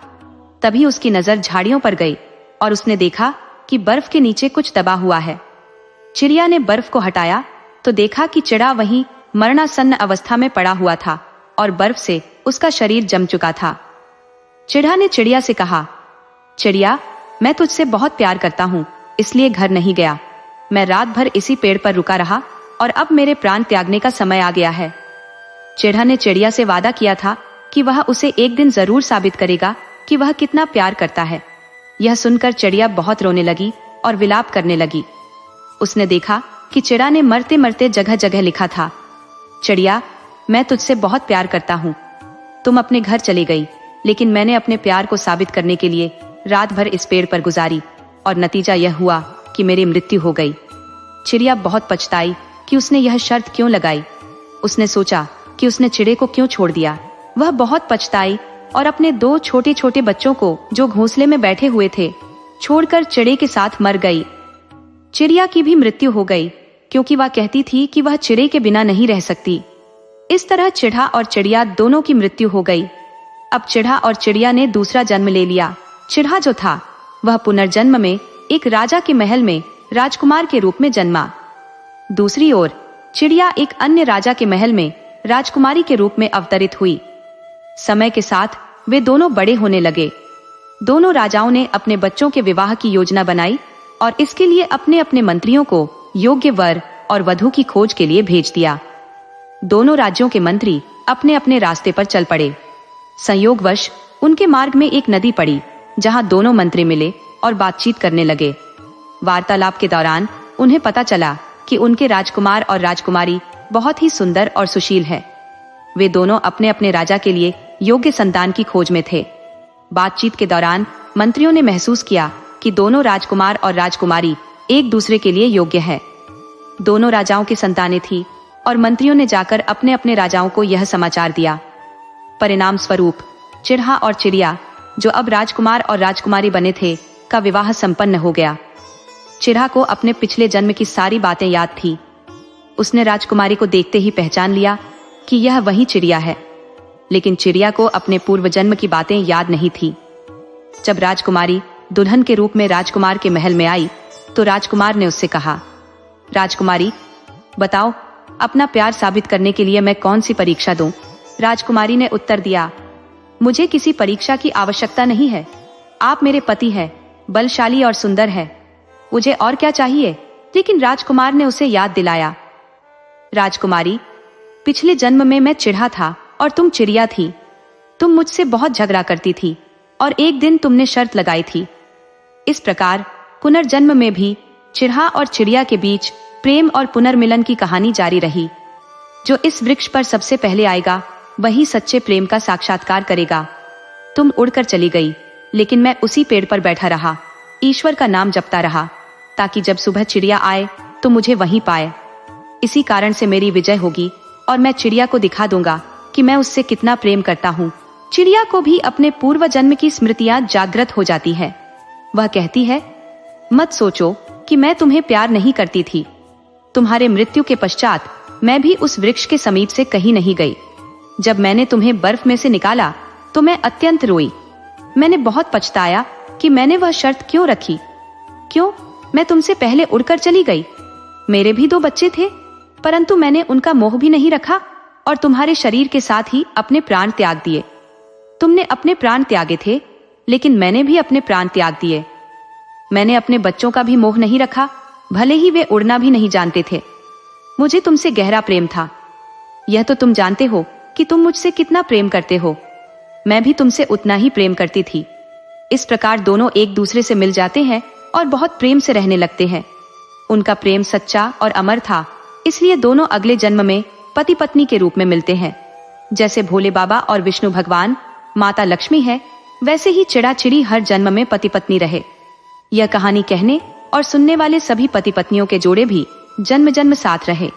तभी उसकी नजर झाड़ियों पर गई और उसने देखा कि बर्फ के नीचे कुछ दबा हुआ है। चिड़िया ने बर्फ को हटाया तो देखा कि चिड़ा वहीं मरणासन्न अवस्था में पड़ा हुआ था और बर्फ से उसका शरीर जम चुका था। चिड़ा ने चिड़िया से कहा, चिड़िया, मैं तुझसे बहुत प्यार करता हूँ, इसलिए घर नहीं गया। मैं रात भर इसी पेड़ पर रुका रहा और अब मेरे प्राण त्यागने का समय आ गया है। चिड़ा ने चिड़िया से वादा किया था कि वह उसे एक दिन जरूर साबित करेगा कि वह कितना प्यार करता है। यह सुनकर चिड़िया बहुत रोने लगी और विलाप करने लगी। उसने देखा कि चिड़ा ने मरते मरते जगह जगह लिखा था, चिड़िया, मैं तुझसे बहुत प्यार करता हूँ। तुम अपने घर चली गई, लेकिन मैंने अपने प्यार को साबित करने के लिए रात भर इस पेड़ पर गुजारी और नतीजा यह हुआ कि मेरी मृत्यु हो गई। चिड़िया बहुत पछताई कि उसने यह शर्त क्यों लगाई। उसने सोचा कि उसने चिड़े को क्यों छोड़ दिया। वह बहुत पछताई और अपने 2 छोटे छोटे बच्चों को, जो घोंसले में बैठे हुए थे, छोड़कर चिड़े के साथ मर गई। चिड़िया की भी मृत्यु हो गई, क्योंकि वह कहती थी कि वह चिड़े के बिना नहीं रह सकती। इस तरह चिड़ा और चिड़िया दोनों की मृत्यु हो गई। अब चिड़ा और चिड़िया ने दूसरा जन्म ले लिया। चिड़ा जो था, वह पुनर्जन्म में एक राजा के महल में राजकुमार के रूप में जन्मा। दूसरी ओर चिड़िया एक अन्य राजा के महल में राजकुमारी के रूप में अवतरित हुई। समय के साथ वे दोनों बड़े होने लगे। दोनों राजाओं ने अपने बच्चों के विवाह की योजना बनाई और इसके लिए अपने अपने मंत्रियों को योग्य वर और वधू की खोज के लिए भेज दिया। दोनों राज्यों के मंत्री अपने अपने रास्ते पर चल पड़े। संयोगवश उनके मार्ग में एक नदी पड़ी, जहां दोनों मंत्री मिले और बातचीत करने लगे। वार्तालाप के दौरान उन्हें पता चला कि उनके राजकुमार और राजकुमारी बहुत ही सुंदर और सुशील है। वे दोनों अपने अपने राजा के लिए योग्य संतान की खोज में थे। बातचीत के दौरान मंत्रियों ने महसूस किया कि दोनों राजकुमार और राजकुमारी एक दूसरे के लिए योग्य है। दोनों राजाओं की संतानें थी और मंत्रियों ने जाकर अपने अपने राजाओं को यह समाचार दिया। परिणाम स्वरूप चिड़ा और चिड़िया, जो अब राजकुमार और राजकुमारी बने थे, का विवाह संपन्न हो गया। चिड़ा को अपने पिछले जन्म की सारी बातें याद थी। उसने राजकुमारी को देखते ही पहचान लिया कि यह वही चिड़िया है, लेकिन चिड़िया को अपने पूर्व जन्म की बातें याद नहीं थी। जब राजकुमारी दुल्हन के रूप में राजकुमार के महल में आई, तो राजकुमार ने उससे कहा, राजकुमारी, बताओ, अपना प्यार साबित करने के लिए मैं कौन सी परीक्षा दूं? राजकुमारी ने उत्तर दिया, मुझे किसी परीक्षा की आवश्यकता नहीं है। आप मेरे पति हैं, बलशाली और सुंदर है। मुझे और क्या चाहिए? लेकिन राजकुमार ने उसे याद दिलाया, राजकुमारी, पिछले जन्म में मैं चिढ़ा था और तुम चिड़िया थी। तुम मुझसे बहुत झगड़ा करती थी और एक दिन तुमने शर्त लगाई थी। इस प्रकार पुनर्जन्म में भी चिढ़ा और चिड़िया के बीच प्रेम और पुनर्मिलन की कहानी जारी रही। जो इस वृक्ष पर सबसे पहले आएगा वही सच्चे प्रेम का साक्षात्कार करेगा। तुम उड़कर चली गई, लेकिन मैं उसी पेड़ पर बैठा रहा, ईश्वर का नाम जपता रहा, ताकि जब सुबह चिड़िया आए तो मुझे वहीं पाए। इसी कारण से मेरी विजय होगी और मैं चिड़िया को दिखा दूंगा कि मैं उससे कितना प्रेम करता हूँ। चिड़िया को भी अपने पूर्व जन्म की स्मृतियां जागृत हो जाती है। वह कहती है, मत सोचो कि मैं तुम्हें प्यार नहीं करती थी। तुम्हारे मृत्यु के पश्चात मैं भी उस वृक्ष के समीप से कहीं नहीं गई। जब मैंने तुम्हें बर्फ में से निकाला तो मैं अत्यंत रोई। मैंने बहुत पछताया कि मैंने वह शर्त क्यों रखी। क्यों मैं तुमसे पहले उड़कर चली गई। मेरे भी 2 बच्चे थे, परंतु मैंने उनका मोह भी नहीं रखा और तुम्हारे शरीर के साथ ही अपने प्राण त्याग दिए। तुमने अपने प्राण त्यागे थे, लेकिन मैंने भी अपने प्राण त्याग दिए। मैंने अपने बच्चों का भी मोह नहीं रखा, भले ही वे उड़ना भी नहीं जानते थे। मुझे तुमसे गहरा प्रेम था। यह तो तुम जानते हो कि तुम मुझसे कितना प्रेम करते हो। मैं भी तुमसे उतना ही प्रेम करती थी। इस प्रकार दोनों एक दूसरे से मिल जाते हैं और बहुत प्रेम से रहने लगते हैं। उनका प्रेम सच्चा और अमर था, इसलिए दोनों अगले जन्म में पति पत्नी के रूप में मिलते हैं। जैसे भोले बाबा और विष्णु भगवान माता लक्ष्मी है, वैसे ही चिड़ा चिड़ी हर जन्म में पति पत्नी रहे। यह कहानी कहने और सुनने वाले सभी पति पत्नियों के जोड़े भी जन्म जन्म साथ रहे।